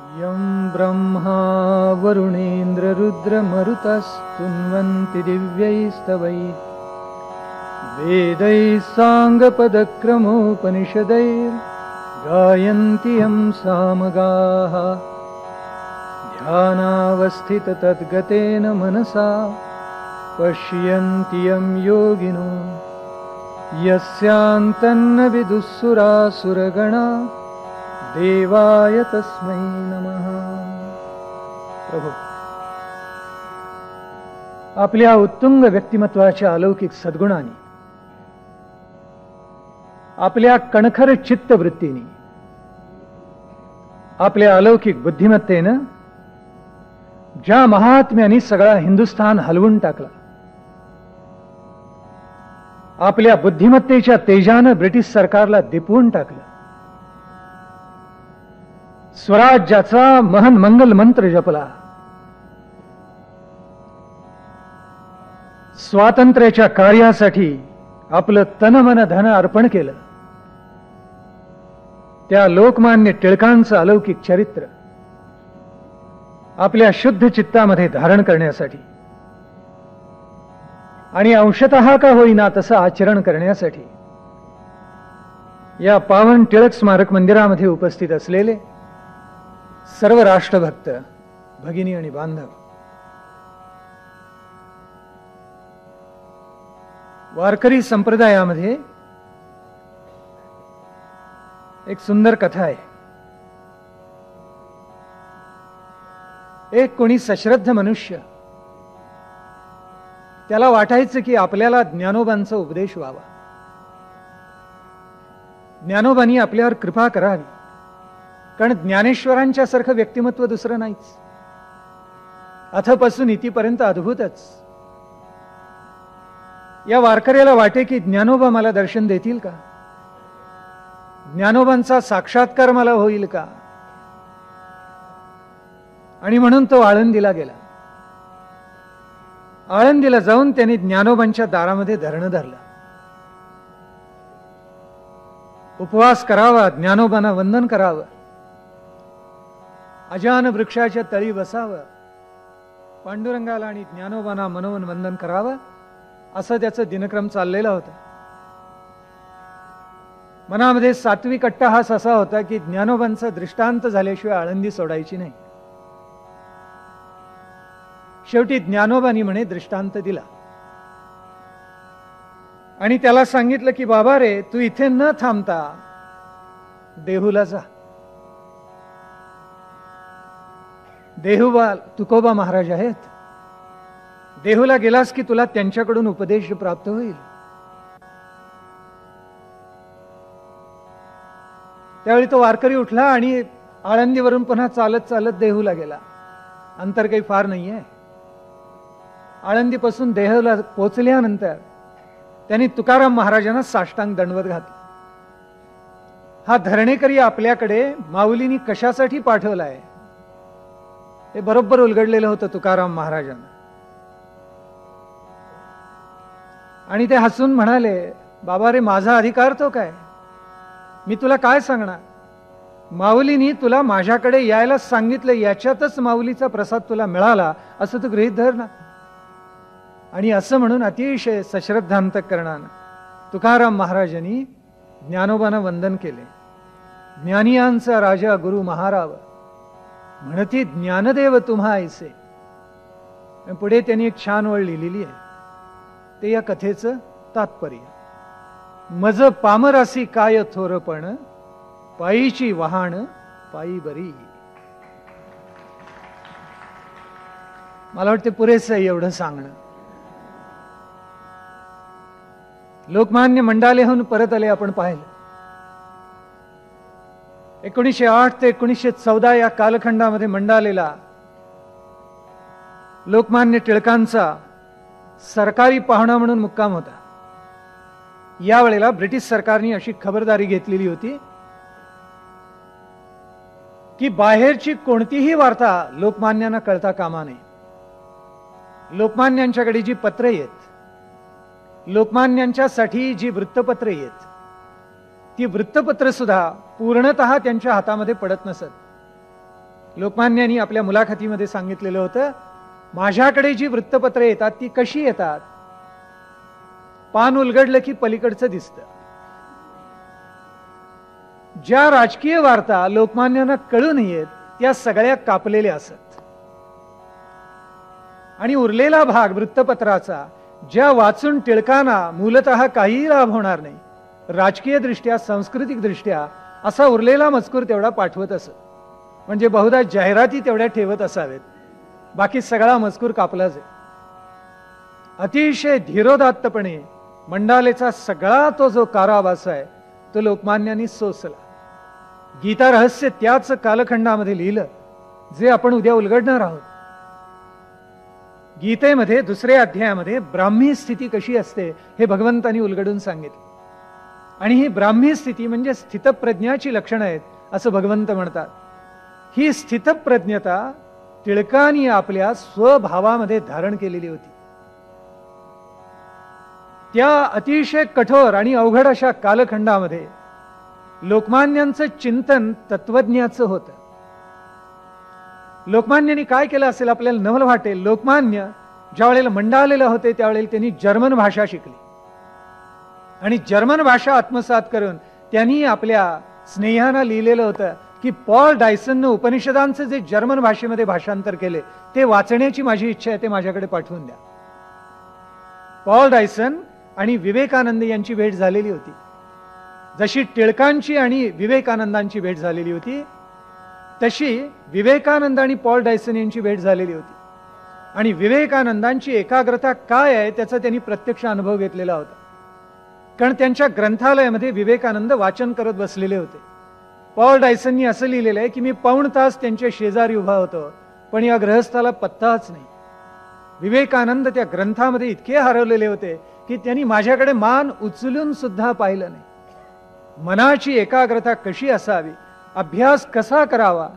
यं ब्रह्मा वरुणेन्द्ररुद्रमरुतस्तुन्वन्ति दिव्यैस्तवैः वेदैः साङ्गपदक्रमोपनिषदैर्गायन्ति यं सामगाः ध्यानावस्थिततद्गतेन मनसा पश्यन्ति यं योगिनो यस्यान्तन्न विदुःसुरासुरगणा देवाय तस्मै नमः। प्रभू, आपल्या उत्तुंग व्यक्तिमत्वाच्या अलौकिक सद्गुणांनी, आपल्या कणखर चित्तवृत्तीने, आपल्या अलौकिक बुद्धिमत्तेने ज्या महात्म्याने सगळा हिंदुस्थान हलवून टाकला, आपल्या बुद्धिमत्तेच्या तेजाने ब्रिटिश सरकारला दिपवून टाकलं, स्वराज्याचा महन मंगल मंत्र जपला, स्वातंत्र्याच्या कार्यासाठी आपलं तन मन धन अर्पण केलं, त्या लोकमान्य टिळकांचं अलौकिक चरित्र आपल्या शुद्ध चित्तामध्ये धारण करण्यासाठी आणि अंशतः का होईना तसं आचरण करण्यासाठी या पावन टिळक स्मारक मंदिरामध्ये उपस्थित असलेले सर्व राष्ट्रभक्त भगिनी आणि बांधव, वारकरी संप्रदायामध्ये एक सुंदर कथा आहे. एक कोणी सश्रद्ध मनुष्य, त्याला वाटायचं की आपल्याला ज्ञानोबांचा उपदेश व्हावा, ज्ञानोबांनी आपल्यावर कृपा करावी, कारण ज्ञानेश्वरांच्या सारखं व्यक्तिमत्व दुसरं नाहीच. अथपासून इतिपर्यंत अद्भुतच. या वारकऱ्याला वाटे की ज्ञानोबा मला दर्शन देतील का, ज्ञानोबांचा साक्षात्कार मला होईल का, आणि म्हणून तो आळंदीला गेला. आळंदीला जाऊन त्यांनी ज्ञानोबांच्या दारामध्ये धरणं धरलं. उपवास करावा, ज्ञानोबांना वंदन करावं, अजान वृक्षाच्या तळी बसावं, पांडुरंगाला आणि ज्ञानोबांना मनोमन वंदन करावं, असं त्याचं दिनक्रम चाललेला होता. मनामध्ये सात्विक अट्टहास असा होता की ज्ञानोबांचा दृष्टांत झाल्याशिवाय आळंदी सोडायची नाही. शेवटी ज्ञानोबांनी म्हणे दृष्टांत दिला आणि त्याला सांगितलं की बाबा रे, तू इथे न थांबता देहूला जा. देहूबा तुकोबा महाराज आहेत, देहूला गेलास की तुला त्यांच्याकडून उपदेश प्राप्त होईल. त्यावेळी तो वारकरी उठला आणि आळंदीवरून पुन्हा चालत चालत देहूला गेला. अंतर काही फार नाहीये. आळंदीपासून देहूला पोचल्यानंतर त्यांनी तुकाराम महाराजांना साष्टांग दंडवत घातला. हा धरणेकरी आपल्याकडे माऊलींनी कशासाठी पाठवलाय हे बरोबर उलगडलेलं होतं तुकाराम महाराजांना. आणि ते हसून म्हणाले, बाबा रे, माझा अधिकार तो काय, मी तुला काय सांगणार, माऊलींनी तुला माझ्याकडे यायला सांगितलं, याच्यातच माऊलीचा प्रसाद तुला मिळाला असं तू गृहीत धर ना. आणि असं म्हणून अतिशय सश्रद्धांतकरणानं तुकाराम महाराजांनी ज्ञानोबांना वंदन केले. ज्ञानियांचा राजा गुरु महाराव म्हणती ज्ञानदेव तुम्हा ऐसे. पुढे त्यांनी एक छान ओळ लिहिलेली आहे, ते या कथेचं तात्पर्य. मज पामरासी काय थोरपण, पायीची वहाण पायी बरी. मला वाटते पुरेसं आहे एवढं सांगणं. लोकमान्य मंडालेहून परत आले आपण पाहिलं. 1908 ते 1914 या कालखंडामध्ये मंडालेला लोकमान्य टिळकांचा सरकारी पाहुणा म्हणून मुक्काम होता. यावेळेला ब्रिटिश सरकारने अशी खबरदारी घेतलेली होती की बाहेरची कोणतीही वार्ता लोकमान्यांना कळता कामा नये. लोकमान्यांच्याकडे जी पत्रे येत, लोकमान्यांच्यासाठी जी वृत्तपत्रे येत, ती वृत्तपत्र सुद्धा पूर्णतः त्यांच्या हातामध्ये पडत नसत. लोकमान्यांनी आपल्या मुलाखतीमध्ये सांगितलेलं होतं, माझ्याकडे जी वृत्तपत्रे येतात ती कशी येतात? पान उलगडलं की पलीकडचं दिसतं. ज्या राजकीय वार्ता लोकमान्यांना कळू नयेत त्या सगळ्या कापलेल्या असत आणि उरलेला भाग वृत्तपत्राचा ज्या वाचून टिळकांना मूलतः काहीही लाभ होणार नाही, राजकीय दृष्ट्या सांस्कृतिक दृष्ट्या असा उरलेला मजकूर तेवढा पाठवत असत. म्हणजे बहुधा जाहिराती तेवढ्या ठेवत असावेत, बाकी सगळा मजकूर कापलाच आहे. अतिशय धीरोदात्तपणे मंडालेचा सगळा तो जो कारावास आहे तो लोकमान्यांनी सोसला. गीता रहस्य त्याच कालखंडामध्ये लिहिलं जे आपण उद्या उलगडणार आहोत. गीतेमध्ये 2ऱ्या अध्यायामध्ये ब्राह्मी स्थिती कशी असते हे भगवंतांनी उलगडून सांगितलं. आणि ही ब्राह्मी स्थिती म्हणजे स्थितप्रज्ञाची लक्षणं आहेत असं भगवंत म्हणतात. ही स्थितप्रज्ञता टिळकांनी आपल्या स्वभावामध्ये धारण केलेली होती. त्या अतिशय कठोर आणि अवघड अशा कालखंडामध्ये लोकमान्यांचं चिंतन तत्वज्ञाचं होतं. लोकमान्यांनी काय केलं असेल आपल्याला नवल वाटेल. लोकमान्य ज्या वेळेला मंडालेले होते त्यावेळेला त्यांनी जर्मन भाषा शिकली आणि जर्मन भाषा आत्मसात करून त्यांनी आपल्या स्नेहानं लिहिलेलं होतं की पॉल डायसननं उपनिषदांचं जे जर्मन भाषेमध्ये भाषांतर केले ते वाचण्याची माझी इच्छा आहे, ते माझ्याकडे पाठवून द्या. पॉल डायसन आणि विवेकानंद यांची भेट झालेली होती. जशी टिळकांची आणि विवेकानंदांची भेट झालेली होती तशी विवेकानंद आणि पॉल डायसन यांची भेट झालेली होती. आणि विवेकानंदांची एकाग्रता काय आहे त्याचा त्यांनी प्रत्यक्ष अनुभव घेतलेला होता. कारण त्यांच्या ग्रंथालयामध्ये विवेकानंद वाचन करत बसलेले होते. पॉल डायसननी असं लिहिलेलं आहे की मी पाऊण तास त्यांच्या शेजारी उभा होतो पण या ग्रहस्थाला पत्ताच नाही. विवेकानंद त्या ग्रंथामध्ये इतके हरवलेले होते की त्यांनी माझ्याकडे मान उचलून सुद्धा पाहिलं नाही. मनाची एकाग्रता कशी असावी, अभ्यास कसा करावा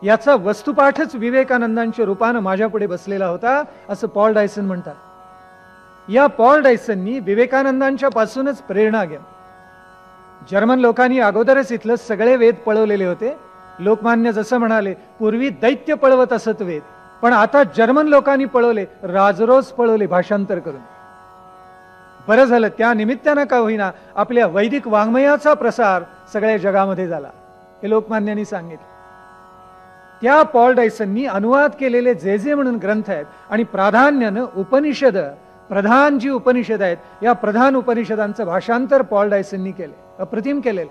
याचा वस्तुपाठच विवेकानंदांच्या रूपानं माझ्यापुढे बसलेला होता असं पॉल डायसन म्हणतात. या पॉल डायसननी विवेकानंदांच्या पासूनच प्रेरणा घ्या. जर्मन लोकांनी अगोदरच इथलं सगळे वेद पळवलेले होते. लोकमान्य जसं म्हणाले पूर्वी दैत्य पळवत असत वेद, पण आता जर्मन लोकांनी पळवले, राजरोज पळवले भाषांतर करून. बरं झालं त्या निमित्तानं का होईना आपल्या वैदिक वाङ्मयाचा प्रसार सगळ्या जगामध्ये झाला हे लोकमान्यांनी सांगितलं. त्या पॉल डायसननी अनुवाद केलेले जे जे म्हणून ग्रंथ आहेत आणि प्राधान्यानं उपनिषद, प्रधान जी उपनिषद आहेत या प्रधान उपनिषदांचं भाषांतर पॉल डायसननी केले, अप्रतिम केलेलं.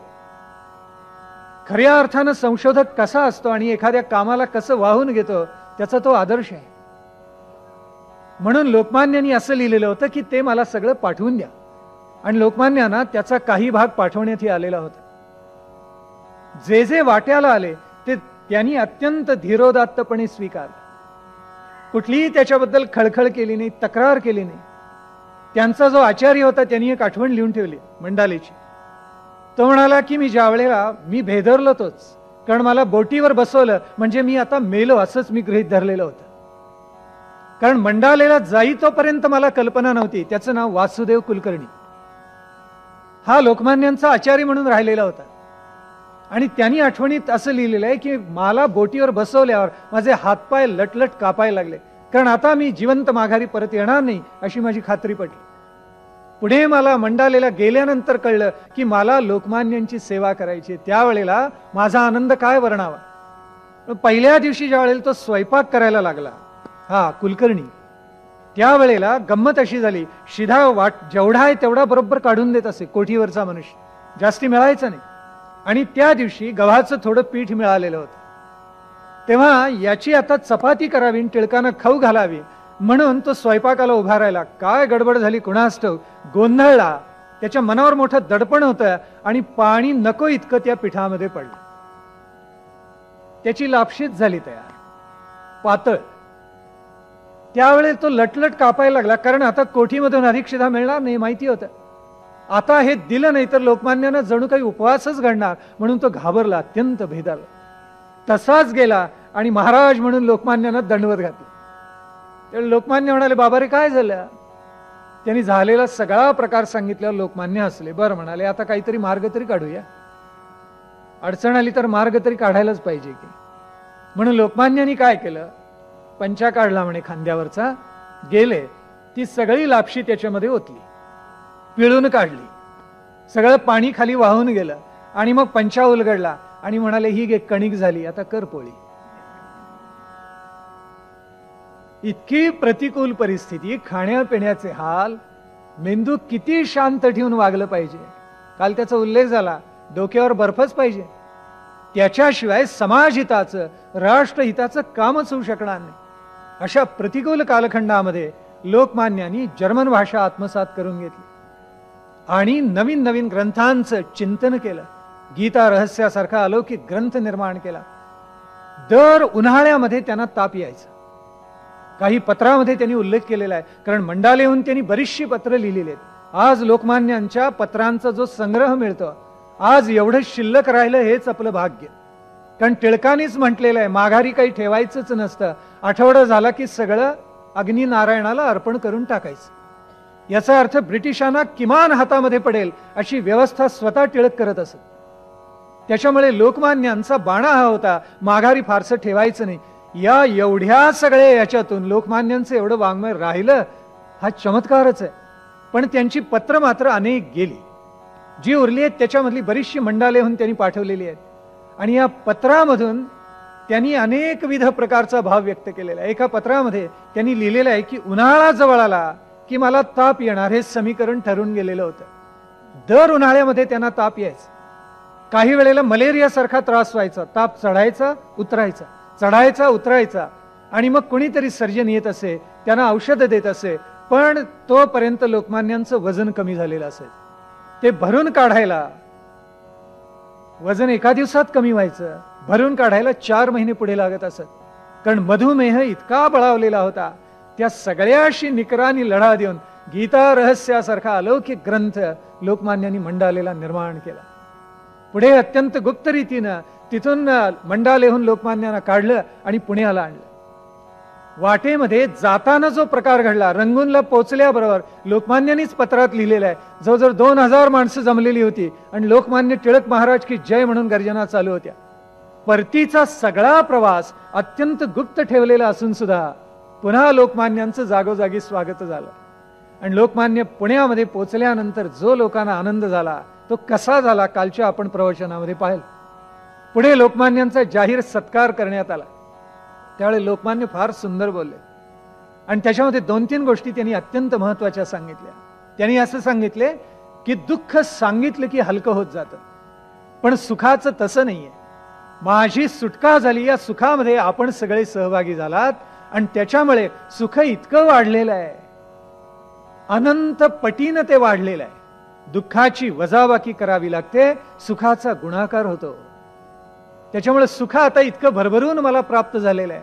खऱ्या अर्थानं संशोधक कसा असतो आणि एखाद्या कामाला कसं वाहून घेतो त्याचा तो आदर्श आहे. म्हणून लोकमान्यांनी असं लिहिलेलं होतं की ते मला सगळं पाठवून द्या आणि लोकमान्यांना त्याचा काही भाग पाठवण्यात आलेला होता. जे जे वाट्याला आले ते त्यांनी अत्यंत धीरोदात्तपणे स्वीकारलं. कुठलीही त्याच्याबद्दल खळखळ केली नाही, तक्रार केली नाही. त्यांचा जो आचार्य होता त्यांनी एक आठवण लिहून ठेवली मंडालेची. तो म्हणाला की मी ज्या वेळेला मी भेदरलो तोच, कारण मला बोटीवर बसवलं म्हणजे मी आता मेलो असंच मी गृहीत धरलेलं होतं. कारण मंडालेला जाई तोपर्यंत मला कल्पना नव्हती त्याचं नाव वासुदेव कुलकर्णी. हा लोकमान्यांचा आचार्य म्हणून राहिलेला होता आणि त्यांनी आठवणीत असं लिहिलेलं आहे की मला बोटीवर बसवल्यावर माझे हातपाय लटलट कापायला लागले, कारण आता मी जिवंत माघारी परत येणार नाही अशी माझी खात्री पटली. पुढे मला मंडालेला गेल्यानंतर कळलं की मला लोकमान्यांची सेवा करायची. त्यावेळेला माझा आनंद काय वर्णावा. पहिल्या दिवशी ज्या वेळेला तो स्वयंपाक करायला लागला हा कुलकर्णी, त्यावेळेला गंमत अशी झाली, शिधा वाट जेवढा आहे तेवढा बरोबर काढून देत असे कोठीवरचा मनुष्य, जास्ती मिळायचं नाही. आणि त्या दिवशी गव्हाचं थोडं पीठ मिळालेलं होतं. तेव्हा याची आता चपाती करावी, टिळकांना खाऊ घालावी म्हणून तो स्वयंपाकाला उभा राहिला. काय गडबड झाली कुणास ठाऊक, गोंधळला. त्याच्या मनावर मोठं दडपण होतं आणि पाणी नको इतकं त्या पिठामध्ये पडलं. त्याची लापशीत झाली तयार, पातळ. त्यावेळेस तो लटलट कापायला लागला, कारण आता कोठीमधून अधिक शिधा मिळणार नाही माहिती होतं. आता हे दिलं नाही तर लोकमान्यांना जणू काही उपवासच घडणार म्हणून तो घाबरला, अत्यंत भेदारला. तसाच गेला आणि महाराज म्हणून लोकमान्यांना दंडवत घातलं. त्यावेळी लोकमान्य म्हणाले, बाबा रे काय झालं. त्यांनी झालेला सगळा प्रकार सांगितल्यावर लोकमान्य हसले. बरं म्हणाले, आता काहीतरी मार्ग तरी काढूया. अडचण आली तर मार्ग तरी काढायलाच पाहिजे की. म्हणून लोकमान्यांनी काय केलं, पंचा काढला म्हणे खांद्यावरचा, गेले, ती सगळी लापशी त्याच्यामध्ये ओतली, पिळून काढली, सगळं पाणी खाली वाहून गेलं, आणि मग पंचा उलगडला आणि म्हणाले ही कणिक झाली, आता कर पोळी. इतकी प्रतिकूल परिस्थिती, खाण्यापिण्याचे हाल, मेंदू किती शांत ठेवून वागलं पाहिजे. काल त्याचा उल्लेख झाला, डोक्यावर बर्फच पाहिजे, त्याच्याशिवाय समाजहिताचं, राष्ट्रहिताचं कामच होऊ शकणार नाही. अशा प्रतिकूल कालखंडामध्ये लोकमान्यांनी जर्मन भाषा आत्मसात करून घेतली आणि नवीन नवीन ग्रंथांचं चिंतन केलं. गीता रहस्यासारखा अलौकिक ग्रंथ निर्माण केला. दर उन्हाळ्यामध्ये त्यांना ताप यायचा. काही पत्रामध्ये त्यांनी उल्लेख केलेला आहे, कारण मंडालेहून त्यांनी बरीचशी पत्र लिहिलेली आहेत. आज लोकमान्यांच्या पत्रांचा जो संग्रह मिळतो, आज एवढं शिल्लक राहिलं हेच आपलं भाग्य. कारण टिळकांनीच म्हटलेलं आहे, माघारी काही ठेवायचंच नसतं, आठवडा झाला की सगळं अग्नी नारायणाला अर्पण करून टाकायचं. याचा अर्थ ब्रिटिशांना किमान हातामध्ये पडेल अशी व्यवस्था स्वतः टिळक करत असत. त्याच्यामुळे लोकमान्यांचा बाणा हा होता, माघारी फारसं ठेवायचं नाही. या एवढ्या सगळ्या याच्यातून लोकमान्यांचं एवढं वाङ्मय राहिलं, हा चमत्कारच आहे. पण त्यांची पत्र मात्र अनेक गेली. जी उरली आहेत त्याच्यामधली बरीचशी मंडालेहून त्यांनी पाठवलेली आहेत, आणि या पत्रामधून त्यांनी अनेकविध प्रकारचा भाव व्यक्त केलेला आहे. एका पत्रामध्ये त्यांनी लिहिलेलं आहे की उन्हाळा जवळ आला की मला ताप येणार, हे समीकरण ठरून गेलेलं होतं. दर उन्हाळ्यामध्ये त्यांना ताप यायचा. काही वेळेला मलेरिया सारखा त्रास व्हायचा, ताप चढायचा उतरायचा, चढायचा उतरायचा, आणि मग कोणीतरी सर्जन येत असे, त्यांना औषध देत असे, पण तोपर्यंत लोकमान्यांचं वजन कमी झालेलं असायचं. ते भरून काढायला, वजन एका दिवसात कमी व्हायचं, भरून काढायला 4 महिने पुढे लागत असत. कारण मधुमेह इतका बळावलेला होता. त्या सगळ्याशी निकरानी लढा देऊन गीता रहस्यासारखा अलौकिक ग्रंथ लोकमान्यांनी मंडालेला निर्माण केला. पुढे अत्यंत गुप्त रीतीनं तिथून मंडालेहून लोकमान्यांना काढलं आणि पुण्याला आणलं. वाटेमध्ये जाताना जो प्रकार घडला, रंगूनला पोचल्याबरोबर लोकमान्यांनीच पत्रात लिहिलेलं आहे, जवळजवळ 2000 माणसं जमलेली होती आणि लोकमान्य टिळक महाराज की जय म्हणून गर्जना चालू होत्या. परतीचा सगळा प्रवास अत्यंत गुप्त ठेवलेला असून सुद्धा पुन्हा लोकमान्यांचं जागोजागी स्वागत झालं. आणि लोकमान्य पुण्यामध्ये पोचल्यानंतर जो लोकांना आनंद झाला तो कसा झाला कालच्या आपण प्रवचनामध्ये पाहिलं. पुढे लोकमान्यांचा जाहीर सत्कार करण्यात आला. त्यावेळी लोकमान्य फार सुंदर बोलले, आणि त्याच्यामध्ये 2-3 गोष्टी त्यांनी अत्यंत महत्वाच्या सांगितल्या. त्यांनी असं सांगितले की दुःख सांगितलं की हलकं होत जातं, पण सुखाचं तसं नाहीये. माझी सुटका झाली, या सुखामध्ये आपण सगळे सहभागी झालात, आणि त्याच्यामुळे सुख इतकं वाढलेलं आहे, अनंत पटीनं ते वाढलेलं आहे. दुःखाची वजाबाकी करावी लागते, सुखाचा गुणाकार होतो. त्याच्यामुळे सुख आता इतकं भरभरून मला प्राप्त झालेलं आहे.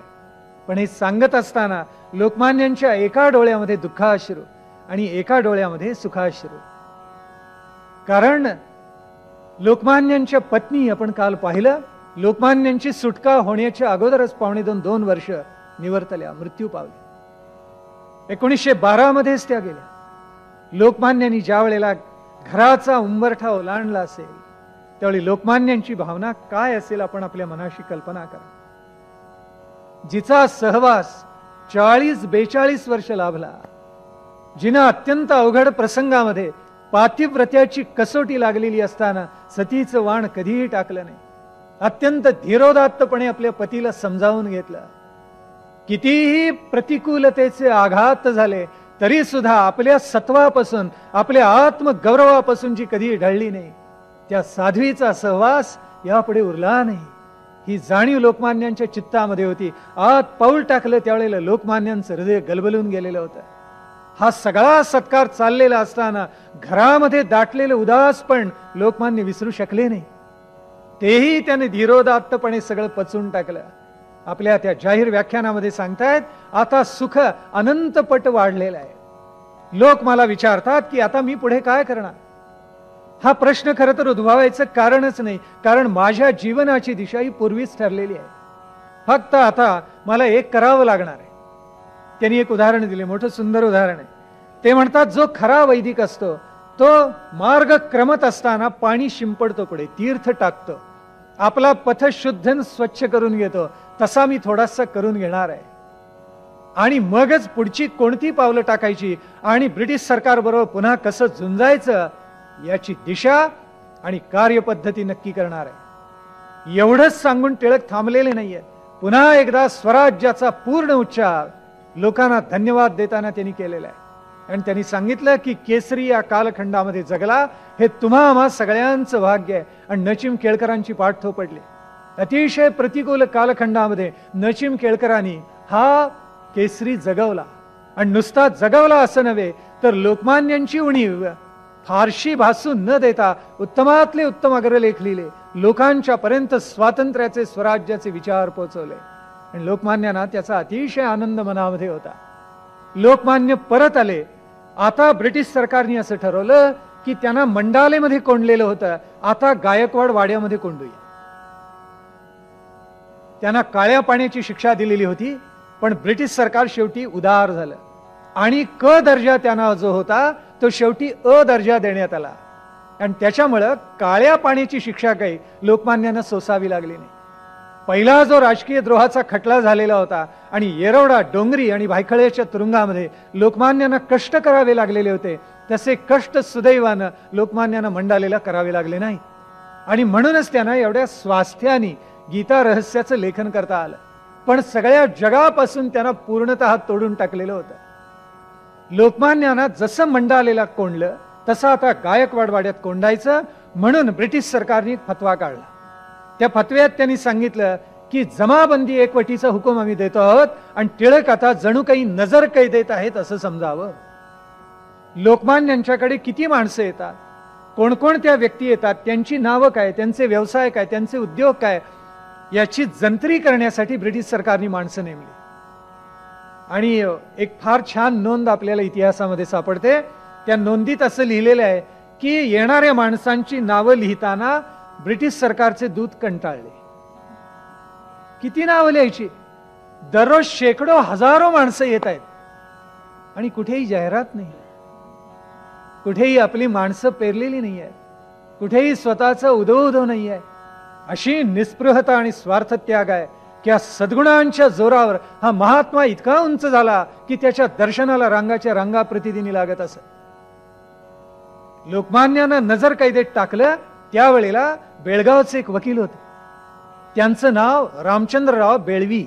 पण हे सांगत असताना लोकमान्यांच्या एका डोळ्यामध्ये दुःखाश्रू आणि एका डोळ्यामध्ये सुखाश्रू. कारण लोकमान्यांच्या पत्नी आपण काल पाहिलं, लोकमान्यांची सुटका होण्याच्या अगोदरच 2.5-2 वर्ष निवर्तल्या, मृत्यू पावले. 1912 मध्येच त्या गेल्या. लोकमान्यांनी ज्या वेळेला घराचा उंबरठा ओलांडला असेल, त्यावेळी लोकमान्यांची भावना काय असेल आपण आपल्या मनाशी कल्पना करा. जिचा सहवास 40-42 वर्ष लाभला, जिनं अत्यंत अवघड प्रसंगामध्ये पातिव्रत्याची कसोटी लागलेली असताना सतीचं वाण कधीही टाकलं नाही, अत्यंत धीरोदात्तपणे आपल्या पतीला समजावून घेतलं. कितीही प्रतिकूलतेचे आघात झाले तरी सुद्धा आपल्या सत्वापासून, आपल्या आत्मगौरवापासून जी कधी ढळली नाही, त्या साध्वीचा सहवास यापुढे उरला नाही, ही जाणीव लोकमान्यांच्या चित्तामध्ये होती. आत पाऊल टाकलं त्यावेळेला लोकमान्यांचं हृदय गलबलून गेलेलं होतं. हा सगळा सत्कार चाललेला असताना घरामध्ये दाटलेलं उदासपण लोकमान्य विसरू शकले नाही. तेही त्याने धीरोदात्तपणे सगळं पचवून टाकलं. आपल्या त्या जाहीर व्याख्यानामध्ये सांगतायत, आता सुख अनंतपट वाढलेला आहे. लोक मला विचारतात की आता मी पुढे काय करणार. हा प्रश्न खरं तर उद्भवायचं कारणच नाही, कारण माझ्या जीवनाची दिशा ही पूर्वीच ठरलेली आहे. फक्त आता मला एक करावं लागणार आहे. त्यांनी एक उदाहरण दिले, मोठं सुंदर उदाहरण आहे. ते म्हणतात, जो खरा वैदिक असतो तो मार्ग क्रमत असताना पाणी शिंपडतो, पुढे तीर्थ टाकतो, आपला पथ शुद्ध स्वच्छ करून घेतो तसा मी थोडासा करून घेणार आहे आणि मगच पुढची कोणती पावलं टाकायची आणि ब्रिटिश सरकार बरोबर पुन्हा कसं झुंजायचं याची दिशा आणि कार्यपद्धती नक्की करणार आहे. एवढंच सांगून टिळक थांबलेले नाहीये. पुन्हा एकदा स्वराज्याचा पूर्ण उच्चार लोकांना धन्यवाद देताना त्यांनी केलेला आहे आणि त्यांनी सांगितलं की केसरी या कालखंडामध्ये जगला हे तुम्हा आम्हा सगळ्यांचं भाग्य आहे. आणि नचिम केळकरांची पाठ थोपडली. अतिशय प्रतिकूल कालखंडामध्ये नचिम केळकरांनी हा केसरी जगवला आणि नुसता जगवला असं नव्हे तर लोकमान्यांची उणीव फारशी भासू न देता उत्तमातले उत्तम अग्रलेख लिहिले. लोकांच्या पर्यंत स्वातंत्र्याचे स्वराज्याचे विचार पोहोचवले आणि लोकमान्यांना त्याचा अतिशय आनंद मनामध्ये होता. लोकमान्य परत आले. आता ब्रिटिश सरकारने असं ठरवलं की त्यांना मंडालेमध्ये कोंडलेलं होतं, आता गायकवाड वाड्यामध्ये कोंडूया. त्यांना काळ्या पाण्याची शिक्षा दिलेली होती पण ब्रिटिश सरकार शेवटी उदार झालं आणि क दर्जा त्यांना जो होता तो शेवटी अ दर्जा देण्यात आला आणि त्याच्यामुळं काळ्या पाण्याची शिक्षा काही लोकमान्यांना सोसावी लागली नाही. पहिला जो राजकीय द्रोहाचा खटला झालेला होता आणि येरवडा, डोंगरी आणि भायखळ्याच्या तुरुंगामध्ये लोकमान्यांना कष्ट करावे लागलेले होते तसे कष्ट सुदैवानं लोकमान्यांना मंडालेला करावे लागले नाही आणि म्हणूनच त्यांना एवढ्या स्वास्थ्याने गीता रहस्याचं लेखन करता आलं. पण सगळ्या जगापासून त्यांना पूर्णतः तोडून टाकलेलं होतं. लोकमान्यांना जसं मंडालेला कोंडलं तसं आता गायकवाड वाड्यात कोंडायचं म्हणून ब्रिटिश सरकारने फतवा काढला. त्या फतव्यात त्यांनी सांगितलं की जमाबंदी एकवटीचा हुकूम आम्ही देतो आहोत आणि टिळक आता जणू काही नजर कैदेत आहेत असं समजावं. लोकमान्यांच्याकडे किती माणसं येतात, कोणकोणत्या व्यक्ती येतात, त्यांची नावं काय, त्यांचे व्यवसाय काय, त्यांचे उद्योग काय याची जंत्री करण्यासाठी ब्रिटिश सरकारने माणसं नेमली. आणि एक फार छान नोंद आपल्याला इतिहासामध्ये सापडते. त्या नोंदीत असं लिहिलेलं आहे की येणाऱ्या माणसांची नावं लिहिताना ब्रिटिश सरकारचे दूत कंटाळले. किती नावं लिहायची, दररोज शेकडो हजारो माणसं येत आहेत आणि कुठेही जाहिरात नाही, कुठेही आपली माणसं पेरलेली नाही आहे, कुठेही स्वतःचा उदो नाही आहे. अशी निस्पृहता आणि स्वार्थ त्याग आहे की या सद्गुणांच्या जोरावर हा महात्मा इतका उंच झाला की त्याच्या दर्शनाला रांगाच्या रांगा प्रतिदिनी लागत असत. लोकमान्यांना नजर कैदेत टाकलं त्यावेळेला बेळगावचे एक वकील होते, त्यांचं नाव रामचंद्रराव बेळवी.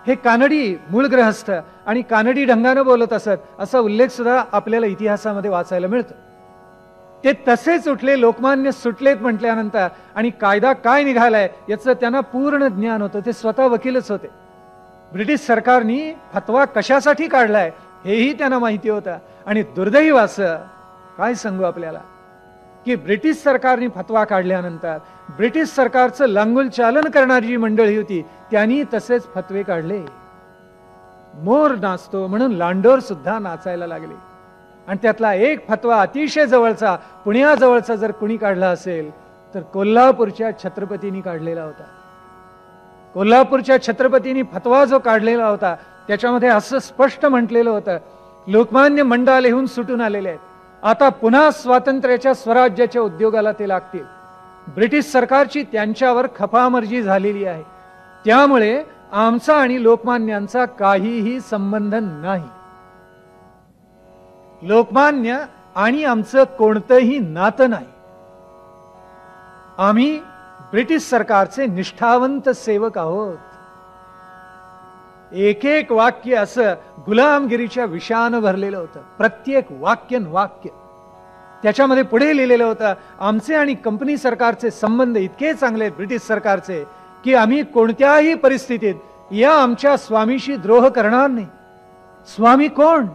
हे कानडी मूळ ग्रहस्थ आणि कानडी ढंगानं बोलत असत असा उल्लेख सुद्धा आपल्याला इतिहासामध्ये वाचायला मिळतो. ते तसेच उठले, लोकमान्य सुटलेत म्हटल्यानंतर आणि कायदा काय निघालाय याचं त्यांना पूर्ण ज्ञान होतं. ते स्वतः वकीलच होते. ब्रिटिश सरकारने फतवा कशासाठी काढलाय हेही त्यांना माहिती होतं. आणि दुर्दैव असं काय सांगू आपल्याला की ब्रिटिश सरकारने फतवा काढल्यानंतर ब्रिटिश सरकारचं लांगुल चालन करणारी जी मंडळी होती त्यांनी तसेच फतवे काढले. मोर नाचतो म्हणून लांडोर सुद्धा नाचायला लागले. आणि त्यातला एक फतवा अतिशय जवळचा, पुण्याजवळचा जर कुणी काढला असेल तर कोल्हापूरच्या छत्रपतींनी काढलेला होता. कोल्हापूरच्या छत्रपतींनी फतवा जो काढलेला होता त्याच्यामध्ये असं स्पष्ट म्हटलेलं होतं, लोकमान्य मंडालेहून सुटून आलेले आहेत, आता पुन्हा स्वातंत्र्याच्या स्वराज्याच्या उद्योगाला ते लागतील. ब्रिटिश सरकारची त्यांच्यावर खफामर्जी झालेली आहे, त्यामुळे आमचा आणि लोकमान्यांचा काहीही संबंध नाही. लोकमान्य आणि आमचं कोणतंही नातं नाही. आम्ही ब्रिटिश सरकारचे निष्ठावंत सेवक आहोत. एक एक वाक्य असं गुलामगिरीच्या विषानं भरलेलं होतं. प्रत्येक वाक्य त्याच्यामध्ये पुढे लिहिलेलं होतं, आमचे आणि कंपनी सरकारचे संबंध इतके चांगले आहेत ब्रिटिश सरकारचे की आम्ही कोणत्याही परिस्थितीत या आमच्या स्वामीशी द्रोह करणार नाही. स्वामी कोण?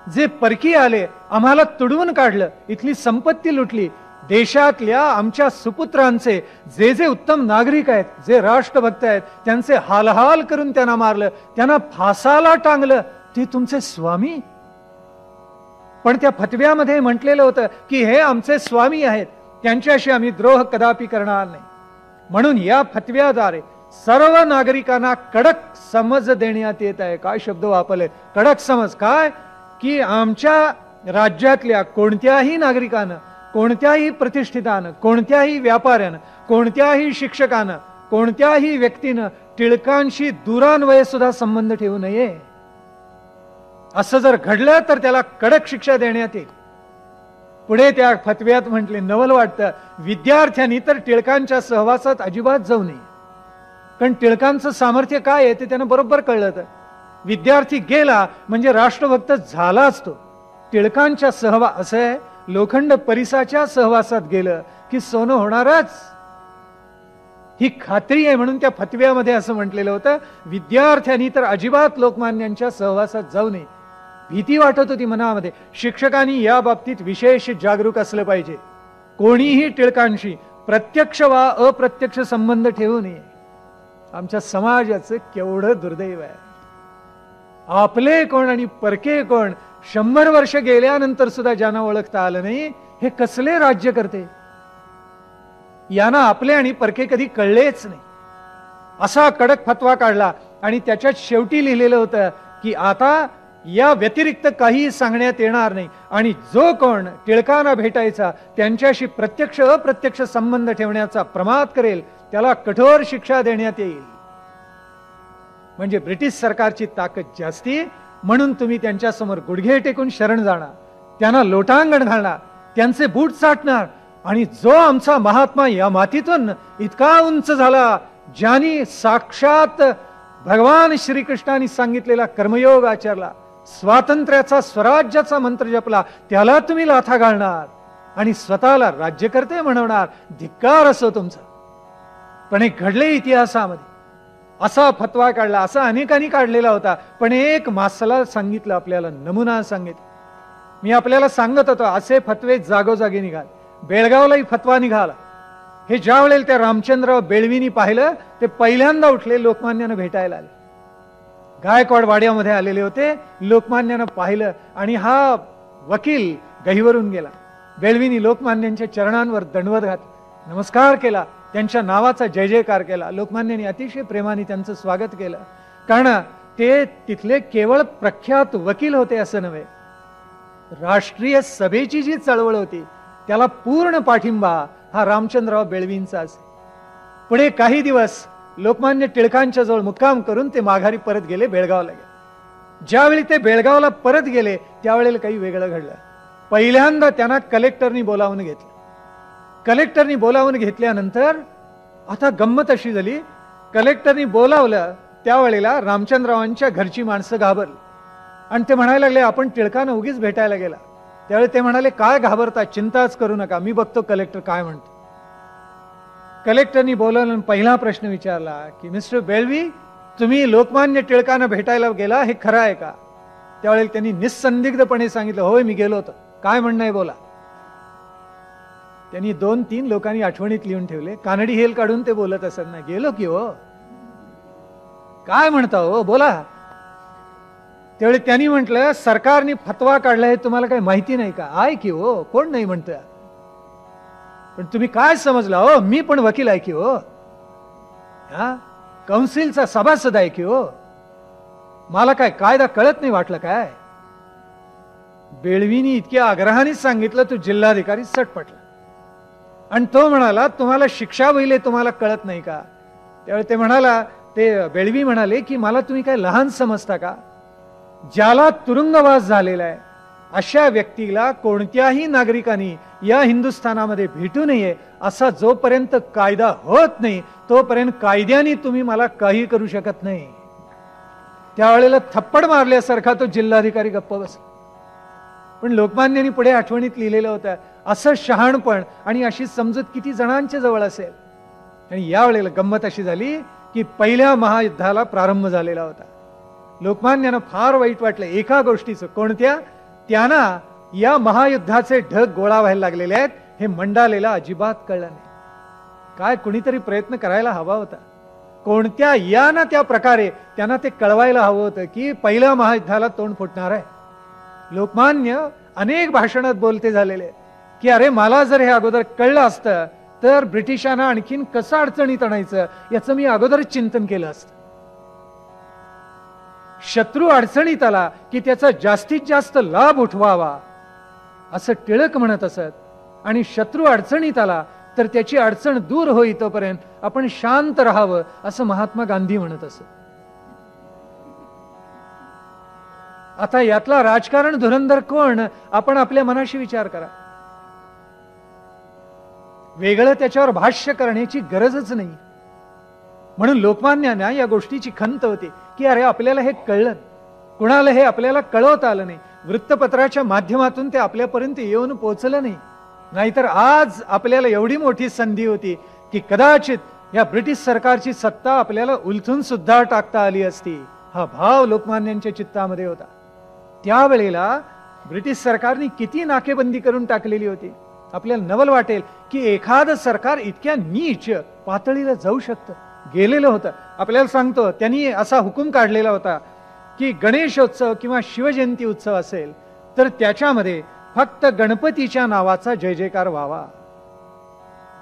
जे परकी आले, आम्हाला तुडवून काढलं, इथली संपत्ती लुटली, देशातल्या आमच्या सुपुत्रांचे जे जे उत्तम नागरिक आहेत, जे राष्ट्रभक्त आहेत, त्यांचे हालहाल करून त्यांना मारलं, त्यांना फासाला टांगलं, ते तुमचे स्वामी? पण त्या फतव्यामध्ये म्हटलेलं होतं की हे आमचे स्वामी आहेत, त्यांच्याशी आम्ही द्रोह कदापि करणार नाही. म्हणून या फतव्याद्वारे सर्व नागरिकांना कडक समज देण्यात येत आहे. काय शब्द वापरले, कडक समज. काय की आमच्या राज्यातल्या कोणत्याही नागरिकानं कोणत्याही प्रतिष्ठितानं, कोणत्याही व्यापाऱ्यानं, कोणत्याही शिक्षकानं, कोणत्याही व्यक्तीनं टिळकांशी दूरान्वये सुद्धा संबंध ठेवू नये. असं जर घडलं तर त्याला कडक शिक्षा देण्यात येईल. पुढे त्या फतव्यात म्हटले, नवल वाटतं, विद्यार्थ्यांनी तर टिळकांच्या सहवासात अजिबात जाऊ नये. कारण टिळकांचं सामर्थ्य काय आहे ते त्यांना बरोबर कळलं. तर विद्यार्थी गेला म्हणजे राष्ट्रभक्त झाला असतो. टिळकांच्या असं आहे, लोखंड परिसाच्या सहवासात गेलं की सोनं होणारच, ही खात्री आहे. म्हणून त्या फतव्यामध्ये असं म्हटलेलं होतं, विद्यार्थ्यांनी तर अजिबात लोकमान्यांच्या सहवासात जाऊ नये. भीती वाटत होती मनामध्ये. शिक्षकांनी या बाबतीत विशेष जागरूक असलं पाहिजे. कोणीही टिळकांशी प्रत्यक्ष वा अप्रत्यक्ष संबंध ठेवू नये. आमच्या समाजाचं केवढं दुर्दैव आहे. आपले कोण आणि परके कोण 100 वर्ष गेल्यानंतर सुद्धा ज्यांना ओळखता आलं नाही, हे कसले राज्य करते. यांना आपले आणि परके कधी कळलेच नाही. असा कडक फतवा काढला आणि त्याच्यात शेवटी लिहिलेलं होतं की आता या व्यतिरिक्त काही सांगण्यात येणार नाही आणि जो कोण टिळकांना भेटायचा, त्यांच्याशी प्रत्यक्ष अप्रत्यक्ष संबंध ठेवण्याचा प्रमाद करेल त्याला कठोर शिक्षा देण्यात येईल. म्हणजे ब्रिटिश सरकारची ताकद जास्ती, म्हणून तुम्ही त्यांच्या समोर गुडघे टेकून शरण जाणार, त्यांना लोटांगण घालणार, त्यांचे बूट चाटणार आणि जो आमचा महात्मा या मातीतून इतका उंच झाला, ज्यांनी साक्षात भगवान श्रीकृष्णाने सांगितलेला कर्मयोग आचरला, स्वातंत्र्याचा स्वराज्याचा मंत्र जपला, त्याला तुम्ही लाथा घालणार आणि स्वतःला राज्यकर्ते म्हणवणार. धिक्कार असो तुमचा. पण एक घडले इतिहासामध्ये. असा फतवा काढला, असा अनेकांनी काढलेला होता. पण एक मासला सांगितलं, आपल्याला नमुना सांगितलं. मी आपल्याला सांगत होतो, असे फतवे जागोजागी निघाले. बेळगावलाही फतवा निघाला. हे ज्या वेळेला त्या रामचंद्र बेळवीनी पाहिलं, ते पहिल्यांदा उठले, लोकमान्यानं भेटायला आले. गायकवाड वाड्यामध्ये आलेले होते. लोकमान्यानं पाहिलं आणि हा वकील गहिवरून गेला. बेळवीनी लोकमान्यांच्या चरणांवर दंडवत घातला, नमस्कार केला, त्यांच्या नावाचा जय जयकार केला. लोकमान्यांनी अतिशय प्रेमाने त्यांचं स्वागत केलं. कारण ते तिथले केवळ प्रख्यात वकील होते असं नव्हे, राष्ट्रीय सभेची जी चळवळ होती त्याला पूर्ण पाठिंबा हा रामचंद्रराव बेळवींचा असे. पुढे काही दिवस लोकमान्य टिळकांच्या जवळ मुक्काम करून ते माघारी परत गेले, बेळगावला गेले. ज्यावेळी ते बेळगावला परत गेले त्यावेळेला काही वेगळं घडलं. पहिल्यांदा त्यांना कलेक्टरनी बोलावून घेतलं. कलेक्टरनी बोलावून घेतल्यानंतर आता गंमत अशी झाली, कलेक्टरनी बोलावलं त्यावेळेला रामचंद्ररावांच्या घरची माणसं घाबरली आणि ते म्हणायला लागले, आपण टिळकांना उगीच भेटायला गेला. त्यावेळी ते म्हणाले, काय घाबरता, चिंताच करू नका, मी बघतो कलेक्टर काय म्हणतो. कलेक्टरनी बोलावलं आणि पहिला प्रश्न विचारला की मिस्टर बेळवी, तुम्ही लोकमान्य टिळकांना भेटायला गेला, हे खरं आहे का? त्यावेळेला त्यांनी निसंदिग्धपणे सांगितलं, होय मी गेलो होतो. काय म्हणणं आहे बोला. त्यांनी 2-3 लोकांनी आठवणीत लिहून ठेवले. कानडी हेल काढून ते बोलत असत ना, गेलो की हो, काय म्हणता हो, बोला. त्यावेळी त्यांनी म्हटलं, सरकारने फतवा काढलाय, तुम्हाला काही माहिती नाही का? आहे की हो, कोण नाही म्हणतं, पण तुम्ही काय समजला हो, मी पण वकील आहे की हो, हा कौन्सिलचा सभासद आहे की हो, मला काय कायदा कळत नाही वाटलं काय? बेळवीनी इतक्या आग्रहाने सांगितलं, तो जिल्हाधिकारी सटपटला आणि तो म्हणाला, तुम्हाला शिक्षा होईल तुम्हाला कळत नाही का? त्यावेळी ते म्हणाला, ते बेळवी म्हणाले की मला तुम्ही काय लहान समजता का? ज्याला तुरुंगवास झालेला आहे अशा व्यक्तीला कोणत्याही नागरिकांनी या हिंदुस्थानामध्ये भेटू नये, असा जोपर्यंत कायदा होत नाही तोपर्यंत कायद्याने तुम्ही मला काही करू शकत नाही. त्यावेळेला थप्पड मारल्यासारखा तो जिल्हाधिकारी गप्प बसला. पण लोकमान्यांनी पुढे आठवणीत लिहिलेलं होतं, असं शहाणपण आणि अशी समजूत किती जणांच्या जवळ असेल. आणि यावेळेला गंमत अशी झाली की पहिल्या महायुद्धाला प्रारंभ झालेला होता. लोकमान्यांना फार वाईट वाटलं एका गोष्टीचं. कोणत्या? त्यांना या महायुद्धाचे ढग गोळा व्हायला लागलेले आहेत हे मंडालेला अजिबात कळलं नाही. काय कुणीतरी प्रयत्न करायला हवा होता. कोणत्या या ना त्या प्रकारे त्यांना ते कळवायला हवं होतं की पहिल्या महायुद्धाला तोंड फुटणार आहे. लोकमान्य अनेक भाषणात बोलते झालेले की अरे मला जर हे अगोदर कळलं असतं तर ब्रिटिशांना आणखीन कसं अडचणीत आणायचं याचं मी अगोदरच चिंतन केलं असतं. शत्रू अडचणीत आला की त्याचा जास्तीत जास्त लाभ उठवावा असं टिळक म्हणत असत. आणि शत्रू अडचणीत आला तर त्याची अडचण दूर होईतोपर्यंत आपण शांत राहावं, असं महात्मा गांधी म्हणत असत. आता यातला राजकारण धुरंधर कोण, आपण आपल्या मनाशी विचार करा. वेगळं त्याच्यावर भाष्य करण्याची गरजच नाही. म्हणून लोकमान्यांना या गोष्टीची खंत होती की अरे आपल्याला हे कळलं, कुणाला हे आपल्याला कळवता आलं नाही, वृत्तपत्राच्या माध्यमातून ते आपल्यापर्यंत येऊन पोहोचलं नाही. नाहीतर आज आपल्याला एवढी मोठी संधी होती की कदाचित या ब्रिटिश सरकारची सत्ता आपल्याला उलथून सुद्धा टाकता आली असती. हा भाव लोकमान्यांच्या चित्तामध्ये होता. त्यावेळेला ब्रिटिश सरकारने किती नाकेबंदी करून टाकलेली होती. आपल्याला नवल वाटेल की एखादं सरकार इतक्या नीच पातळीला जाऊ शकतं, गेलेलं होतं. आपल्याला सांगतो, त्यांनी असा हुकूम काढलेला होता की गणेशोत्सव किंवा शिवजयंती उत्सव असेल तर त्याच्यामध्ये फक्त गणपतीच्या नावाचा जय जयकार व्हावा,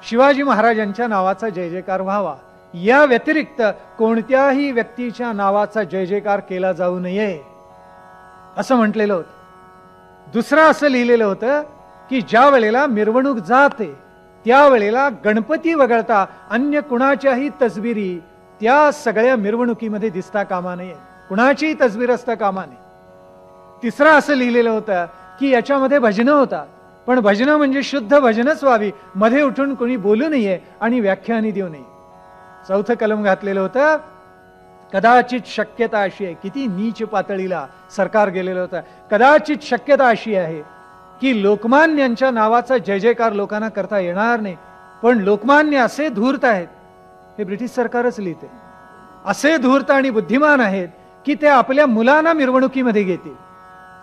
शिवाजी महाराजांच्या नावाचा जय जयकार व्हावा. या व्यतिरिक्त कोणत्याही व्यक्तीच्या नावाचा जय जयकार केला जाऊ नये असं म्हटलेलं होतं. दुसरं असं लिहिलेलं होतं की ज्या वेळेला मिरवणूक जाते त्यावेळेला गणपती वगळता अन्य कुणाच्याही तसबिरी त्या सगळ्या मिरवणुकीमध्ये दिसता कामा नये, कुणाचीही तसबीर असता कामा नये. तिसरं असं लिहिलेलं होतं की याच्यामध्ये भजनं होतात, पण भजनं म्हणजे शुद्ध भजनच व्हावी, मध्ये उठून कोणी बोलू नये आणि व्याख्यानी देऊ नये. चौथं कलम घातलेलं होतं, कदाचित शक्यता अशी आहे, किती नीच पातळीला सरकार गेलेलं होतं, कदाचित शक्यता अशी आहे की लोकमान्यांच्या नावाचा जय जयकार लोकांना करता येणार नाही, पण लोकमान्य असे धूर्त आहेत, हे ब्रिटिश सरकारच लिहिते, असे धूर्त आणि बुद्धिमान आहेत की ते आपल्या मुलांना मिरवणुकीमध्ये घेतील